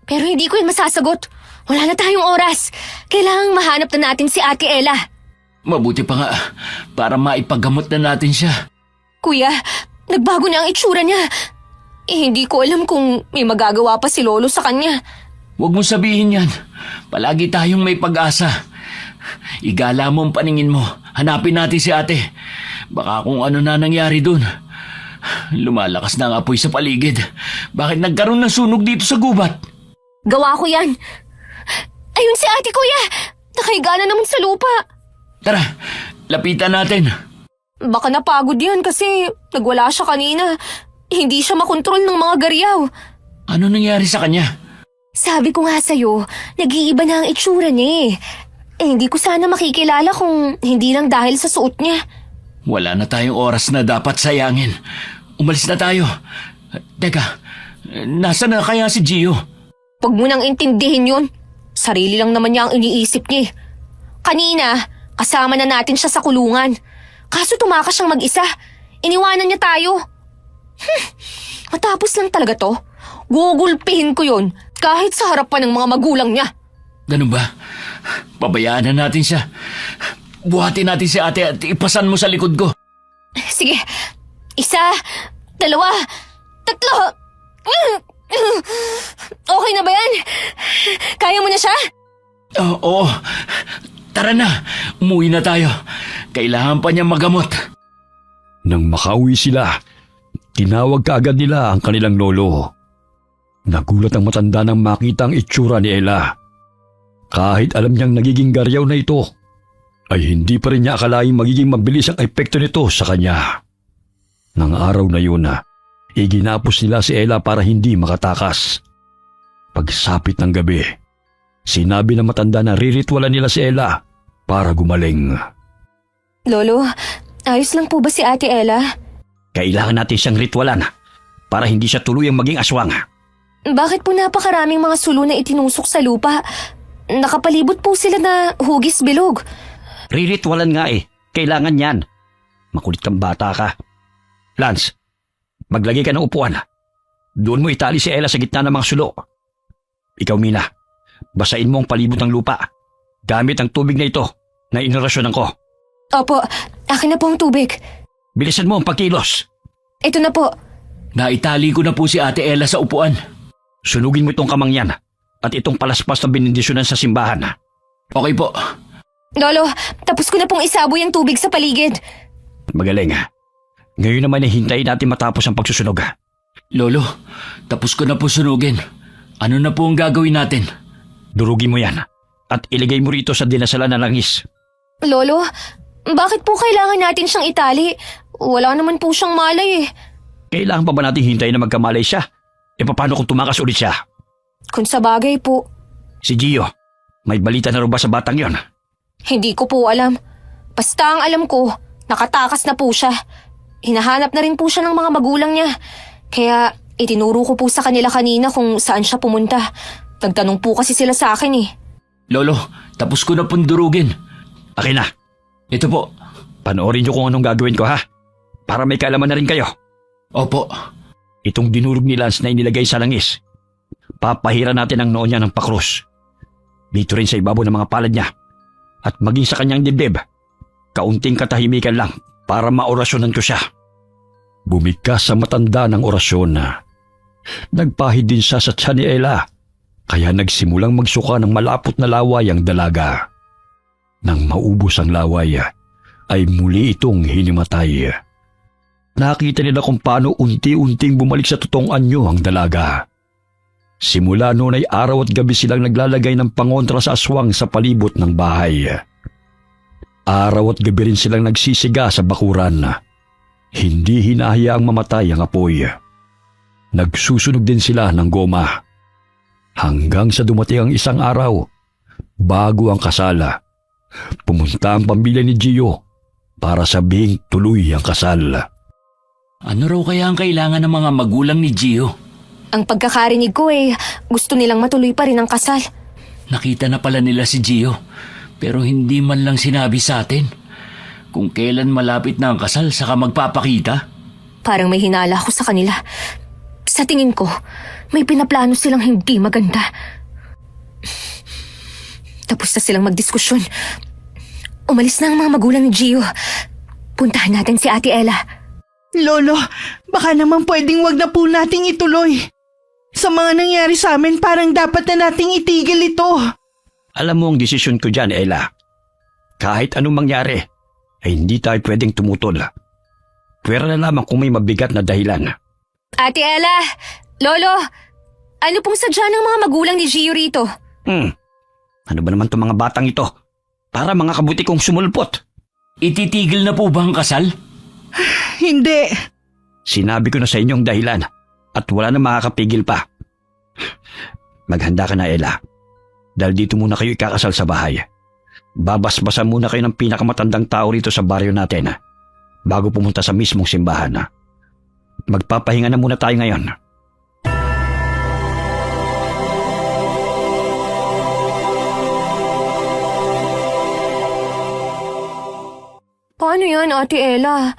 pero hindi ko yan masasagot. Wala na tayong oras. Kailangang mahanap na natin si Ate Ella. Mabuti pa nga, para maipagamot na natin siya. Kuya, nagbago na ang itsura niya. Hindi ko alam kung may magagawa pa si Lolo sa kanya. Huwag mo sabihin yan. Palagi tayong may pag-asa. Igala mo ang paningin mo. Hanapin natin si ate. Baka kung ano na nangyari dun. Lumalakas na ang apoy sa paligid. Bakit nagkaroon ng sunog dito sa gubat? Gawa ko yan. Ayun si ate, kuya. Nakahiga na naman sa lupa. Tara, lapitan natin. Baka napagod yan kasi nagwala siya kanina. Hindi siya makontrol ng mga garyaw. Ano nangyari sa kanya? Sabi ko nga sa'yo, nag-iiba na ang itsura niya eh. Hindi ko sana makikilala kung hindi lang dahil sa suot niya. Wala na tayong oras na dapat sayangin. Umalis na tayo. Teka, nasa na kaya si Gio? Huwag mo nang intindihin yun. Sarili lang naman niya ang iniisip niya. Kanina, kasama na natin siya sa kulungan. Kaso tumakas siyang mag-isa. Iniwanan niya tayo. Matapos lang talaga to. Gugulpihin ko yun kahit sa harapan ng mga magulang niya. Ganun ba? Pabayaan na natin siya. Buhatin natin si ate at ipasan mo sa likod ko. Sige, 1, 2, 3. Okay na ba yan? Kaya mo na siya? Oo. Tara na. Umuwi na tayo. Kailangan pa niya magamot. Nang makauwi sila, tinawag kaagad nila ang kanilang lolo. Nagulat ang matanda nang makita ang itsura ni Ella. Kahit alam niyang nagiging garyaw na ito, ay hindi pa rin niya akalaing magiging mabilis ang epekto nito sa kanya. Nang araw na yun, iginapos nila si Ella para hindi makatakas. Pagsapit ng gabi, sinabi ng matanda na riritwalan nila si Ella para gumaling. Lolo, ayos lang po ba si Ate Ella? Kailangan natin siyang ritwalan para hindi siya tuluyang maging aswang. Bakit po napakaraming mga sulo na itinusok sa lupa? Nakapalibot po sila na hugis bilog. Riritwalan nga eh. Kailangan yan. Makulit kang bata ka. Lance, maglagay ka ng upuan. Doon mo itali si Ella sa gitna ng mga sulo. Ikaw, Mina, basain mo ang palibot ng lupa. Gamit ang tubig na ito na inorasyonan ko. Opo, akin na po ang tubig. Bilisan mo ang pagkilos. Ito na po. Naitali ko na po si Ate Ella sa upuan. Sunugin mo itong kamang yan at itong palaspas na benedisyonan sa simbahan. Okay po. Lolo, tapos ko na pong isaboy ang tubig sa paligid. Magaling. Ngayon naman ay hintayin natin matapos ang pagsusunog. Lolo, tapos ko na po sunugin. Ano na po ang gagawin natin? Durugin mo yan at iligay mo rito sa dinasalan na langis. Lolo, bakit po kailangan natin siyang itali? Wala naman po siyang malay eh. Kailangan pa ba natin hintayin na magkamalay siya? E paano kung tumakas ulit siya? Kung sa bagay po. Si Gio, may balita na rin ba sa batang yon? Hindi ko po alam. Basta ang alam ko, nakatakas na po siya. Hinahanap na rin po siya ng mga magulang niya. Kaya itinuro ko po sa kanila kanina kung saan siya pumunta. Nagtanong po kasi sila sa akin eh. Lolo, tapos ko na pong durugin. Akin na. Ito po. Panoorin niyo kung anong gagawin ko ha. Para may kaalaman na rin kayo. Opo. Itong dinurog ni Lance na inilagay sa langis. Pagpapahira natin ang noo niya ng pakrus. Dito rin sa ibabaw ng mga palad niya. At maging sa kanyang dibdib. Kaunting katahimikan lang para maorasyonan ko siya. Bumigkas sa matanda ng orasyon na nagpahid din siya sa tiyan ni Ella, kaya nagsimulang magsuka ng malapot na laway ang dalaga. Nang maubos ang laway, ay muli itong hinimatay. Nakita nila kung paano unti-unting bumalik sa totoong anyo ang dalaga. Simula noon ay araw at gabi silang naglalagay ng pangontra sa aswang sa palibot ng bahay. Araw at gabi rin silang nagsisiga sa bakuran. Hindi hinahayaang mamatay ang apoy. Nagsusunog din sila ng goma. Hanggang sa dumating ang isang araw, bago ang kasala, pumunta ang pamilya ni Gio para sabihing tuloy ang kasal. Ano raw kaya ang kailangan ng mga magulang ni Gio? Ang pagkakarinig ko gusto nilang matuloy pa rin ang kasal. Nakita na pala nila si Gio, pero hindi man lang sinabi sa atin. Kung kailan malapit na ang kasal, saka magpapakita. Parang may hinala ako sa kanila. Sa tingin ko, may pinaplano silang hindi maganda. Tapos na silang magdiskusyon. Umalis na ang mga magulang ni Gio. Puntahan natin si Ate Ella. Lolo, baka naman pwedeng wag na po nating ituloy. Sa mga nangyari sa amin, parang dapat na nating itigil ito. Alam mo ang desisyon ko dyan, Ella. Kahit anong mangyari, ay hindi tayo pwedeng tumutol. Pwera na lamang kung may mabigat na dahilan. Ate Ella! Lolo! Ano pong sadya ng mga magulang ni Gio rito? Ano ba naman itong mga batang ito? Para mga kabuti kong sumulpot. Ititigil na po ba ang kasal? Hindi. Sinabi ko na sa inyong dahilan at wala na makakapigil pa. Maghanda ka na, Ella. Dahil dito muna kayo ikakasal sa bahay. Babasbasan muna kayo ng pinakamatandang tao rito sa baryo natin bago pumunta sa mismong simbahan. Magpapahinga na muna tayo ngayon. Paano yan, Ate Ella?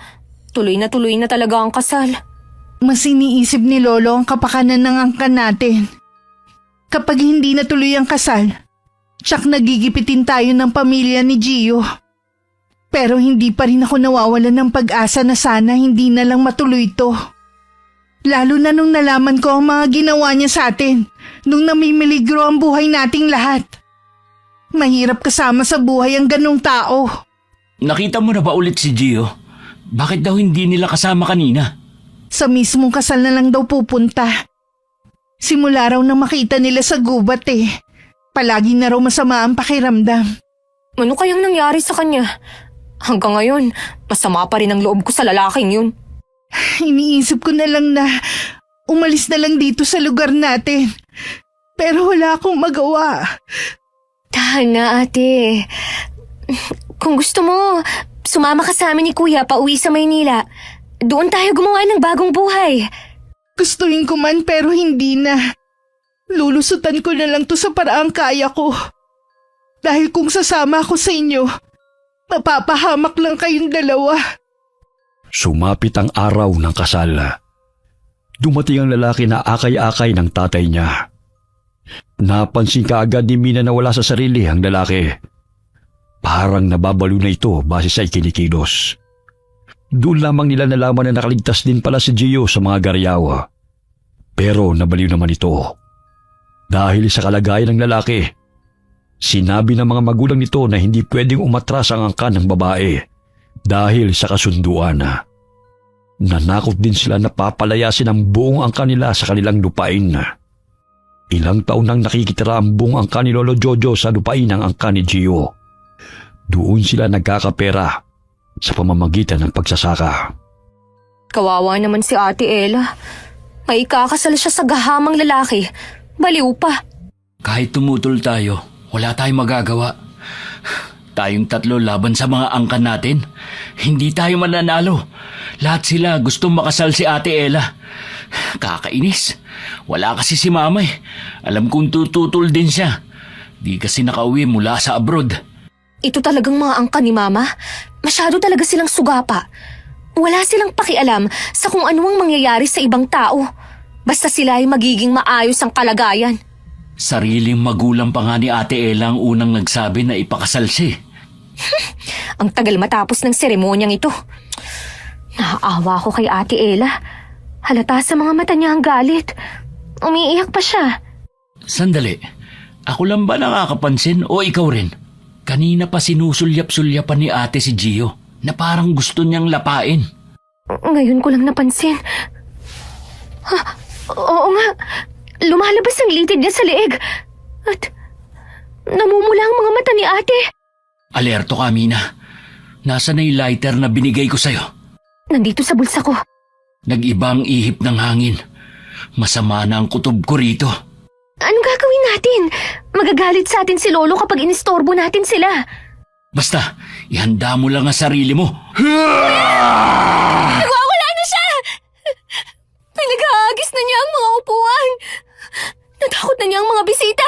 Tuloy na talaga ang kasal. Mas iniisip ni Lolo ang kapakanan ng angkan natin. Kapag hindi natuloy ang kasal, tsak nagigipitin tayo ng pamilya ni Gio. Pero hindi pa rin ako nawawalan ng pag-asa na sana hindi na lang matuloy to. Lalo na nung nalaman ko ang mga ginawa niya sa atin, nung namimiligro ang buhay nating lahat. Mahirap kasama sa buhay ang ganong tao. Nakita mo na ba ulit si Gio? Bakit daw hindi nila kasama kanina? Sa mismong kasal na lang daw pupunta. Simula raw na makita nila sa gubat Palagi na raw masama ang pakiramdam. Ano kayang nangyari sa kanya? Hanggang ngayon, masama pa rin ang loob ko sa lalaking yun. Iniisip ko na lang na umalis na lang dito sa lugar natin. Pero wala akong magawa. Tahan na, ate. Kung gusto mo, sumama ka sa amin ni Kuya pauwi sa Maynila. Doon tayo gumawa ng bagong buhay. Gustuhin ko man pero hindi na. Lulusutan ko na lang to sa paraang kaya ko. Dahil kung sasama ako sa inyo, mapapahamak lang kayong dalawa. Sumapit ang araw ng kasal. Dumating ang lalaki na akay-akay ng tatay niya. Napansin kaagad ni Mina na wala sa sarili ang lalaki. Parang nababalo na ito base sa ikinikilos. Doon lamang nila nalaman na nakaligtas din pala si Gio sa mga garyaw. Pero nabaliw naman ito. Dahil sa kalagayan ng lalaki, sinabi ng mga magulang nito na hindi pwedeng umatras ang angkan ng babae dahil sa kasunduan. Nanakot din sila na papalayasin ang buong angkan nila sa kanilang lupain. Ilang taon nang nakikitira ang buong angkan ni Lolo Jojo sa lupain ng angkan ni Gio. Doon sila nagkakapera sa pamamagitan ng pagsasaka. Kawawa naman si Ate Ella. May ikakasal siya sa gahamang lalaki. Baliw pa. Kahit tumutol tayo, wala tayong magagawa. Tayong tatlo laban sa mga angkan natin. Hindi tayo mananalo. Lahat sila gustong makasal si Ate Ella. Kakainis. Wala kasi si Mama Alam kong tututol din siya. Di kasi nakauwi mula sa abroad. Ito talagang mga angkan ni Mama. Masyado talaga silang sugapa. Wala silang pakialam sa kung ano ang mangyayari sa ibang tao. Basta sila ay magiging maayos ang kalagayan. Sariling magulang pa nga ni Ate Ella ang unang nagsabi na ipakasal siya. Ang tagal matapos ng seremonyang ito. Naaawa ko kay Ate Ella. Halata sa mga mata niya ang galit. Umiiyak pa siya. Sandali, ako lang ba nakakapansin o ikaw rin? Kanina pa sinusulyap-sulyapan ni ate si Gio na parang gusto niyang lapain. Ngayon ko lang napansin. Ha, oo nga. Lumalabas ang litid niya sa leeg. At namumula ang mga mata ni ate. Alerto ka, Mina. Nasaan na yung lighter na binigay ko sa'yo? Nandito sa bulsa ko. Nag-iba ang ihip ng hangin. Masama na ang kutob ko rito. Anong gagawin natin? Magagalit sa atin si Lolo kapag inistorbo natin sila. Basta, ihanda mo lang ang sarili mo. Nagwawala na siya! Pinag-aagis na niya ang mga upuan. Natakot na niya ang mga bisita.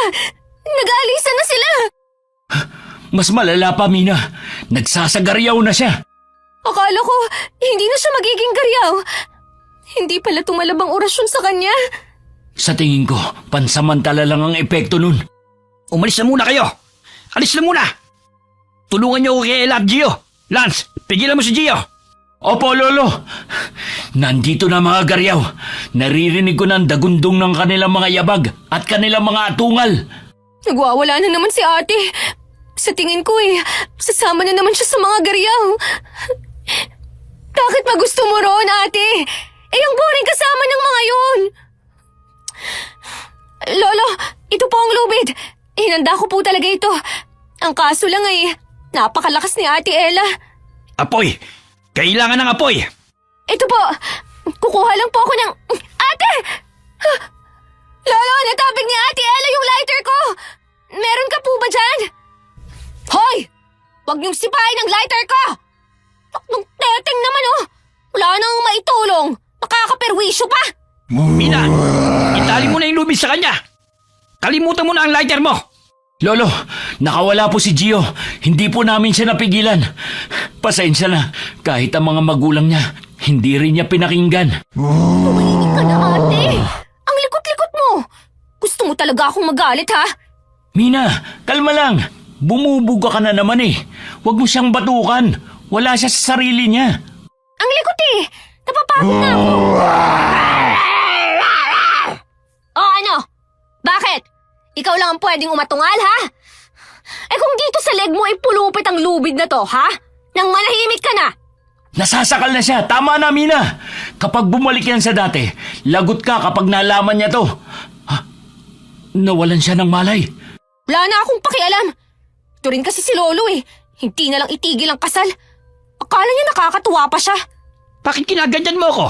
Nag-aalisan na sila. Mas malala pa, Mina. Nagsasagaryaw na siya. Akala ko, hindi na siya magiging garyaw. Hindi pala tumalab ang orasyon sa kanya. Sa tingin ko, pansamantala lang ang epekto nun. Umalis na muna kayo! Alis na muna! Tulungan niyo ako kay Ella at Gio! Lance, pigilan mo si Gio! Opo, Lolo. Nandito na mga garyaw. Naririnig ko ng dagundong ng kanilang mga yabag at kanilang mga atungal. Nagwawala na naman si ate. Sa tingin ko sasama na naman siya sa mga garyaw. Bakit ba gusto mo roon, ate? Ang boring kasama ng mga yun. Lolo, ito po ang lubid. Hinanda ko po talaga ito. Ang kaso lang napakalakas ni Ate Ella. Apoy! Kailangan ng apoy! Ito po, kukuha lang po ako ng... Ate! Lolo, natabig ni Ate Ella yung lighter ko. Meron ka po ba dyan? Hoy! Huwag niyong sipahin ang lighter ko! Nung teteng naman Wala nang maitulong. Nakakaperwisyo pa. Mina! Itali mo na yung lubid sa kanya! Kalimutan mo na ang lighter mo! Lolo, nakawala po si Gio. Hindi po namin siya napigilan. Pasensya na. Kahit ang mga magulang niya, hindi rin niya pinakinggan. Tumahimik ka na, ate. Ang likot-likot mo. Gusto mo talaga akong magalit, ha? Mina, kalma lang. Bumubuga ka na naman Huwag mo siyang batukan. Wala siya sa sarili niya. Ang likot Napapagod na ako. Ano? Bakit? Ikaw lang ang pwedeng umatungal, ha? Kung dito sa leg mo pulupit ang lubid na to, ha? Nang manahimik ka na. Nasasakal na siya. Tama na, Mina. Kapag bumalik yan sa dati, lagot ka kapag nalaman niya to. Nawalan siya ng malay. Wala na akong pakialam. Ito rin kasi si Lolo Hindi na lang itigil ang kasal. Akala niya nakakatuwa pa siya. Bakit kinaganyan mo ako?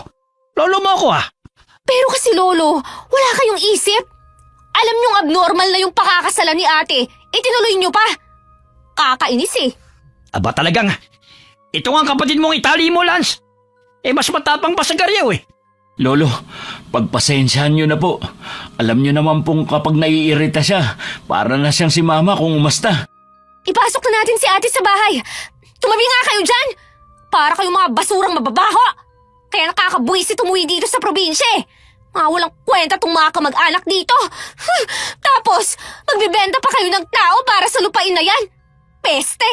Lolo mo ako Pero kasi Lolo, wala kayong isip. Alam niyong abnormal na yung pakakasalan ni ate. Itinuloy niyo pa. Kakainis Aba talagang, ito nga ang kapatid mong itali mo, Lance. Mas matapang pa sa garyaw Lolo, pagpasensyahan niyo na po. Alam niyo naman pong kapag naiirita siya, para na siyang si Mama kung umasta. Ipasok na natin si ate sa bahay. Tumabi nga kayo dyan. Para kayong mga basurang mababaho. Kaya nakakabuwisit umuwi dito sa probinsya Mga walang kwenta tong mga kamag-anak dito. Tapos, magbibenta pa kayo ng tao para sa lupain na yan. Peste!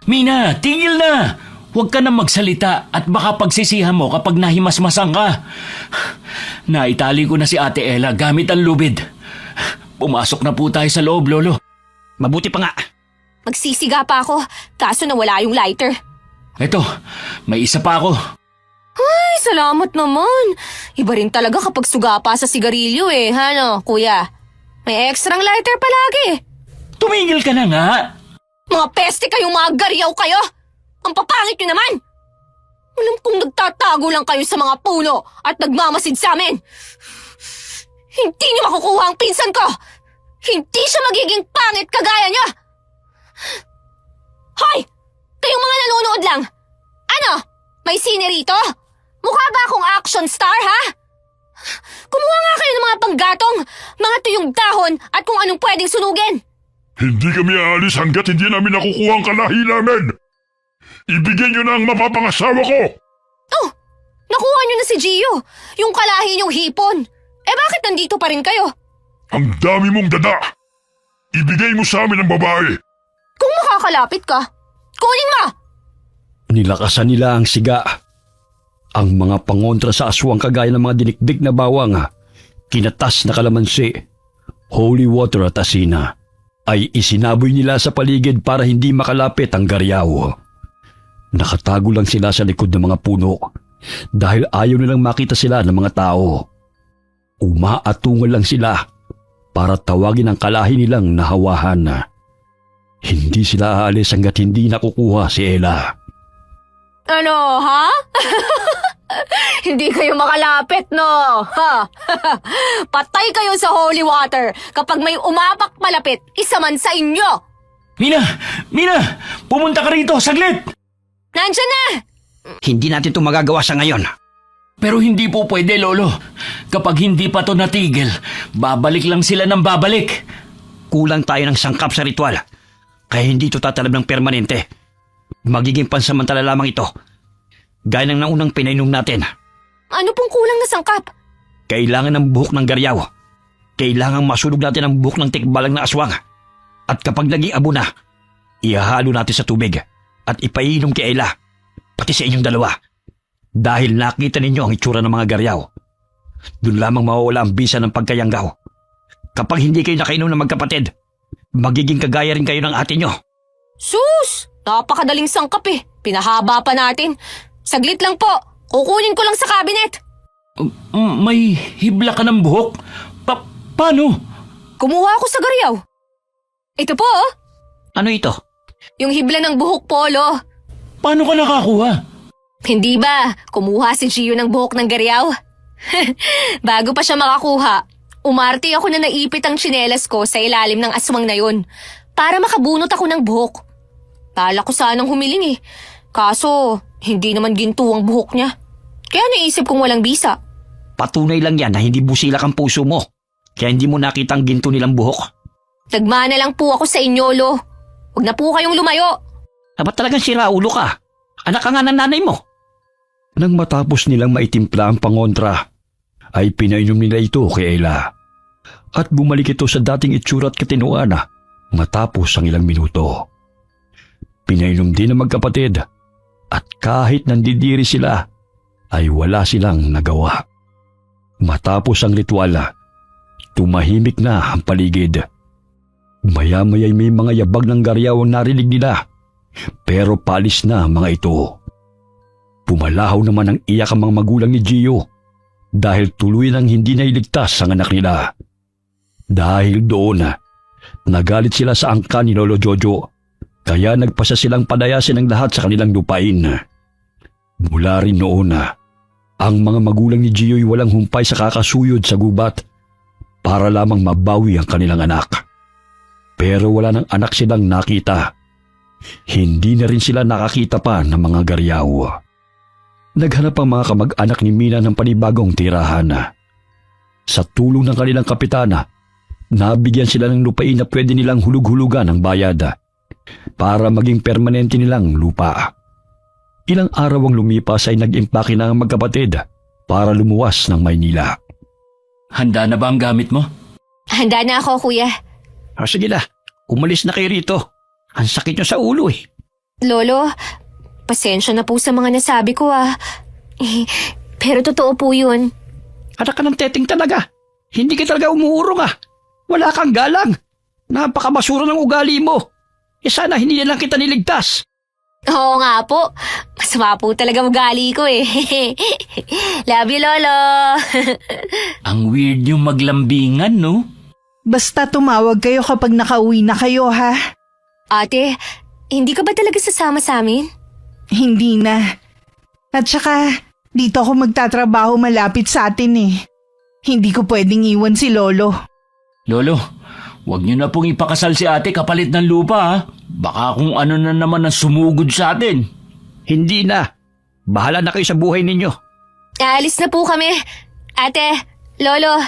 Mina, tigil na! Huwag ka na magsalita at baka pagsisihan mo kapag nahimasmasan ka. Naitali ko na si Ate Ella gamit ang lubid. Pumasok na po tayo sa loob, Lolo. Mabuti pa nga. Magsisiga pa ako, kaso nawala yung lighter. Eto, may isa pa ako. Ay, salamat naman. Iba rin talaga kapag suga pa sa sigarilyo Ano, kuya? May extrang lighter palagi. Tumigil ka na nga. Mga peste kayong mga garyaw kayo. Ang papangit nyo naman. Alam kong nagtatago lang kayo sa mga puno at nagmamasid sa amin. Hindi nyo makukuha ang pinsan ko. Hindi siya magiging pangit kagaya nyo. Hoy! Kayong mga nanonood lang. Ano? May sine rito? Mukha ba akong action star, ha? Kumuha nga kayo ng mga panggatong, mga tuyong dahon at kung anong pwedeng sunugin. Hindi kami aalis hanggat hindi namin nakukuha ang kalahi namin. Ibigay niyo na ang mapapangasawa ko. Oh, nakuha nyo na si Gio. Yung kalahi niyong hipon. bakit nandito pa rin kayo? Ang dami mong dada! Ibigay mo sa amin ang babae! Kung makakalapit ka, kunin mo! Nilakasan nila ang siga. Ang mga pangontra sa aswang kagaya ng mga dinikdik na bawang, kinatas na kalamansi, holy water at asina, ay isinaboy nila sa paligid para hindi makalapit ang garyaw. Nakatago lang sila sa likod ng mga puno dahil ayaw nilang makita sila ng mga tao. Umaatungal lang sila para tawagin ang kalahi nilang nahawahan. Hindi sila aalis hanggat hindi nakukuha si Ella. Ano, ha? Hindi kayo makalapit, no? Ha? Patay kayo sa holy water kapag may umapak malapit, isa man sa inyo! Mina! Mina! Pumunta ka rito, saglit! Nandiyan na! Hindi natin ito magagawa sa ngayon. Pero hindi po pwede, Lolo. Kapag hindi pa to natigil, babalik lang sila ng babalik. Kulang tayo ng sangkap sa ritual. Kaya hindi ito tatalab ng permanente. Magiging pansamantala lamang ito. Gaya ng naunang pinainom natin. Ano pong kulang na sangkap? Kailangan ng buhok ng garyaw. Kailangan masunog natin ang buhok ng tikbalang na aswang. At kapag naging abo na, ihahalo natin sa tubig at ipainom kay Ella, pati sa inyong dalawa. Dahil nakita ninyo ang itsura ng mga garyaw. Doon lamang mawawala ang bisa ng pagkayanggaw. Kapag hindi kayo nakainom ng magkapatid, magiging kagaya rin kayo ng ate nyo. Sus! Napakadaling sangkap eh. Pinahaba pa natin. Saglit lang po. Kukunin ko lang sa cabinet. May hibla ka ng buhok? Paano? Kumuha ako sa garyaw. Ito po, oh. Ano ito? Yung hibla ng buhok, Polo. Paano ka nakakuha? Hindi ba? Kumuha si Gio ng buhok ng garyaw. Bago pa siya makakuha, umarte ako na naipit ang tsinelas ko sa ilalim ng aswang na yun para makabunot ako ng buhok. Tala ko sanang humiling eh. Kaso, hindi naman ginto ang buhok niya. Kaya naisip kong walang bisa. Patunay lang yan na hindi busilak ang puso mo. Kaya hindi mo nakita ang ginto nilang buhok. Nagmana lang po ako sa inyo, Lo. Huwag na po kayong lumayo. Ba't talagang siraulo ka? Anak ka nga ng nanay mo. Nang matapos nilang maitimpla ang pangontra, ay pinainom nila ito kay Ella. At bumalik ito sa dating itsura at katinuan matapos ang ilang minuto. Pinainom din ng magkapatid at kahit nandidiri sila, ay wala silang nagawa. Matapos ang ritual, tumahimik na ang paligid. Maya-maya'y may mga yabag ng garyaw ang narinig nila, pero palis na mga ito. Pumalahaw naman ang iyak ang mga magulang ni Gio dahil tuloy nang hindi nailigtas ang anak nila. Dahil doon, nagalit sila sa angka ni Lolo Jojo, kaya nagpasa silang padayasin ang lahat sa kanilang lupain. Mula rin noon, ang mga magulang ni Gio'y walang humpay sa kakasuyod sa gubat para lamang mabawi ang kanilang anak. Pero wala nang anak silang nakita. Hindi na rin sila nakakita pa ng mga garyaw. Naghanap ang mga kamag-anak ni Mina ng panibagong tirahan. Sa tulong ng kanilang kapitana, nabigyan sila ng lupain na pwede nilang hulug-hulugan ng bayad para maging permanente nilang lupa. Ilang araw ang lumipas ay nag-impake na ang magkapatid para lumuwas ng Maynila. Handa na ba ang gamit mo? Handa na ako, kuya. Sige na, umalis na kayo rito. Ang sakit nyo sa ulo eh. Lolo, pasensya na po sa mga nasabi ko Pero totoo po yun. Anak ka ng teteng talaga. Hindi ka talaga umuurong Wala kang galang. Napakabasura ng ugali mo. Sana hindi na lang kita niligtas. Oo nga po. Masama po talaga ugali ko Love you, Lolo. Ang weird yung maglambingan, no? Basta tumawag kayo kapag nakauwi na kayo, ha? Ate, hindi ka ba talaga sasama sa amin? Hindi na. At saka, dito ako magtatrabaho malapit sa atin Hindi ko pwedeng iwan si Lolo. Lolo, huwag niyo na pong ipakasal si ate kapalit ng lupa, Baka kung ano na naman ang sumugod sa atin. Hindi na. Bahala na kayo sa buhay ninyo. Aalis na po kami. Ate, Lolo,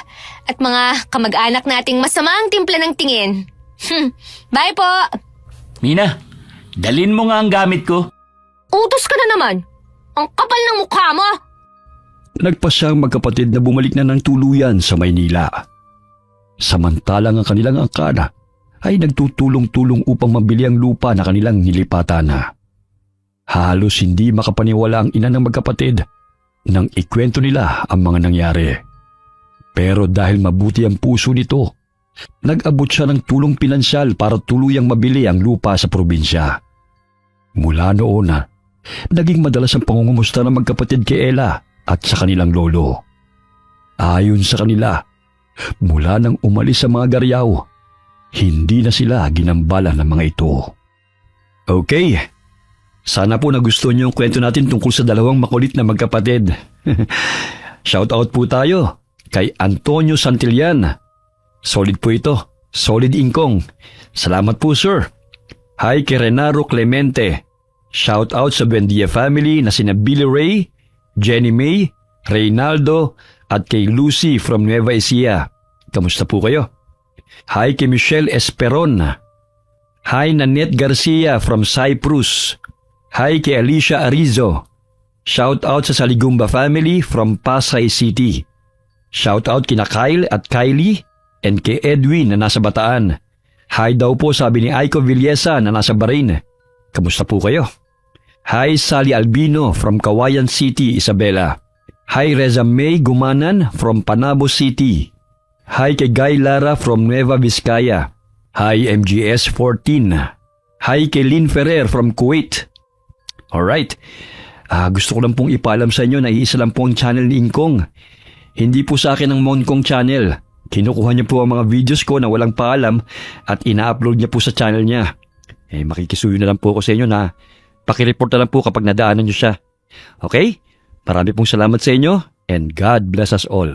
at mga kamag-anak nating masama ang timpla ng tingin. Bye po! Mina, dalin mo nga ang gamit ko. Utos ka na naman. Ang kapal ng mukha mo. Nagpasya ang magkapatid na bumalik na ng tuluyan sa Maynila. Samantalang ang kanilang angkana ay nagtutulong-tulong upang mabili ang lupa na kanilang nilipatan na. Halos hindi makapaniwala ang ina ng magkapatid nang ikwento nila ang mga nangyari. Pero dahil mabuti ang puso nito, nag-abot siya ng tulong pinansyal para tuluyang mabili ang lupa sa probinsya. Mula noon naging madalas ang pangungumusta ng magkapatid kay Ella at sa kanilang lolo. Ayon sa kanila, mula nang umalis sa mga Garyaw, hindi na sila ginambala ng mga ito. Okay, sana po nagustuhan niyo ang kwento natin tungkol sa dalawang makulit na magkapatid. Shoutout po tayo kay Antonio Santillan. Solid po ito, solid ingkong. Salamat po sir. Hi kay Renaro Clemente. Shoutout sa Buendia family na sina Billy Ray, Jenny May, Reynaldo at kay Lucy from Nueva Ecija. Kamusta po kayo? Hi kay Michelle Esperon. Hi Nanette Garcia from Cyprus. Hi kay Alicia Arizo. Shoutout sa Saligumba family from Pasay City. Shoutout kina Kyle at Kylie and kay Edwin na nasa Bataan. Hi daw po sabi ni Aiko Villesa na nasa Bahrain. Kamusta po kayo? Hi Sally Albino from Kawayan City, Isabela. Hi Reza May Gumanan from Panabo City. Hi kay Guy Lara from Nueva Vizcaya. Hi MGS 14. Hi kay Lynn Ferrer from Kuwait. Alright, gusto ko lang pong ipaalam sa inyo na iisa lang po ang channel ni Ingkong. Hindi po sa akin ang Monkong channel. Kinukuha niya po ang mga videos ko na walang paalam at ina-upload niya po sa channel niya. Makikisuyo na lang po ako sa inyo na pakireport na lang po kapag nadaanan niyo siya. Okay? Marami pong salamat sa inyo and God bless us all.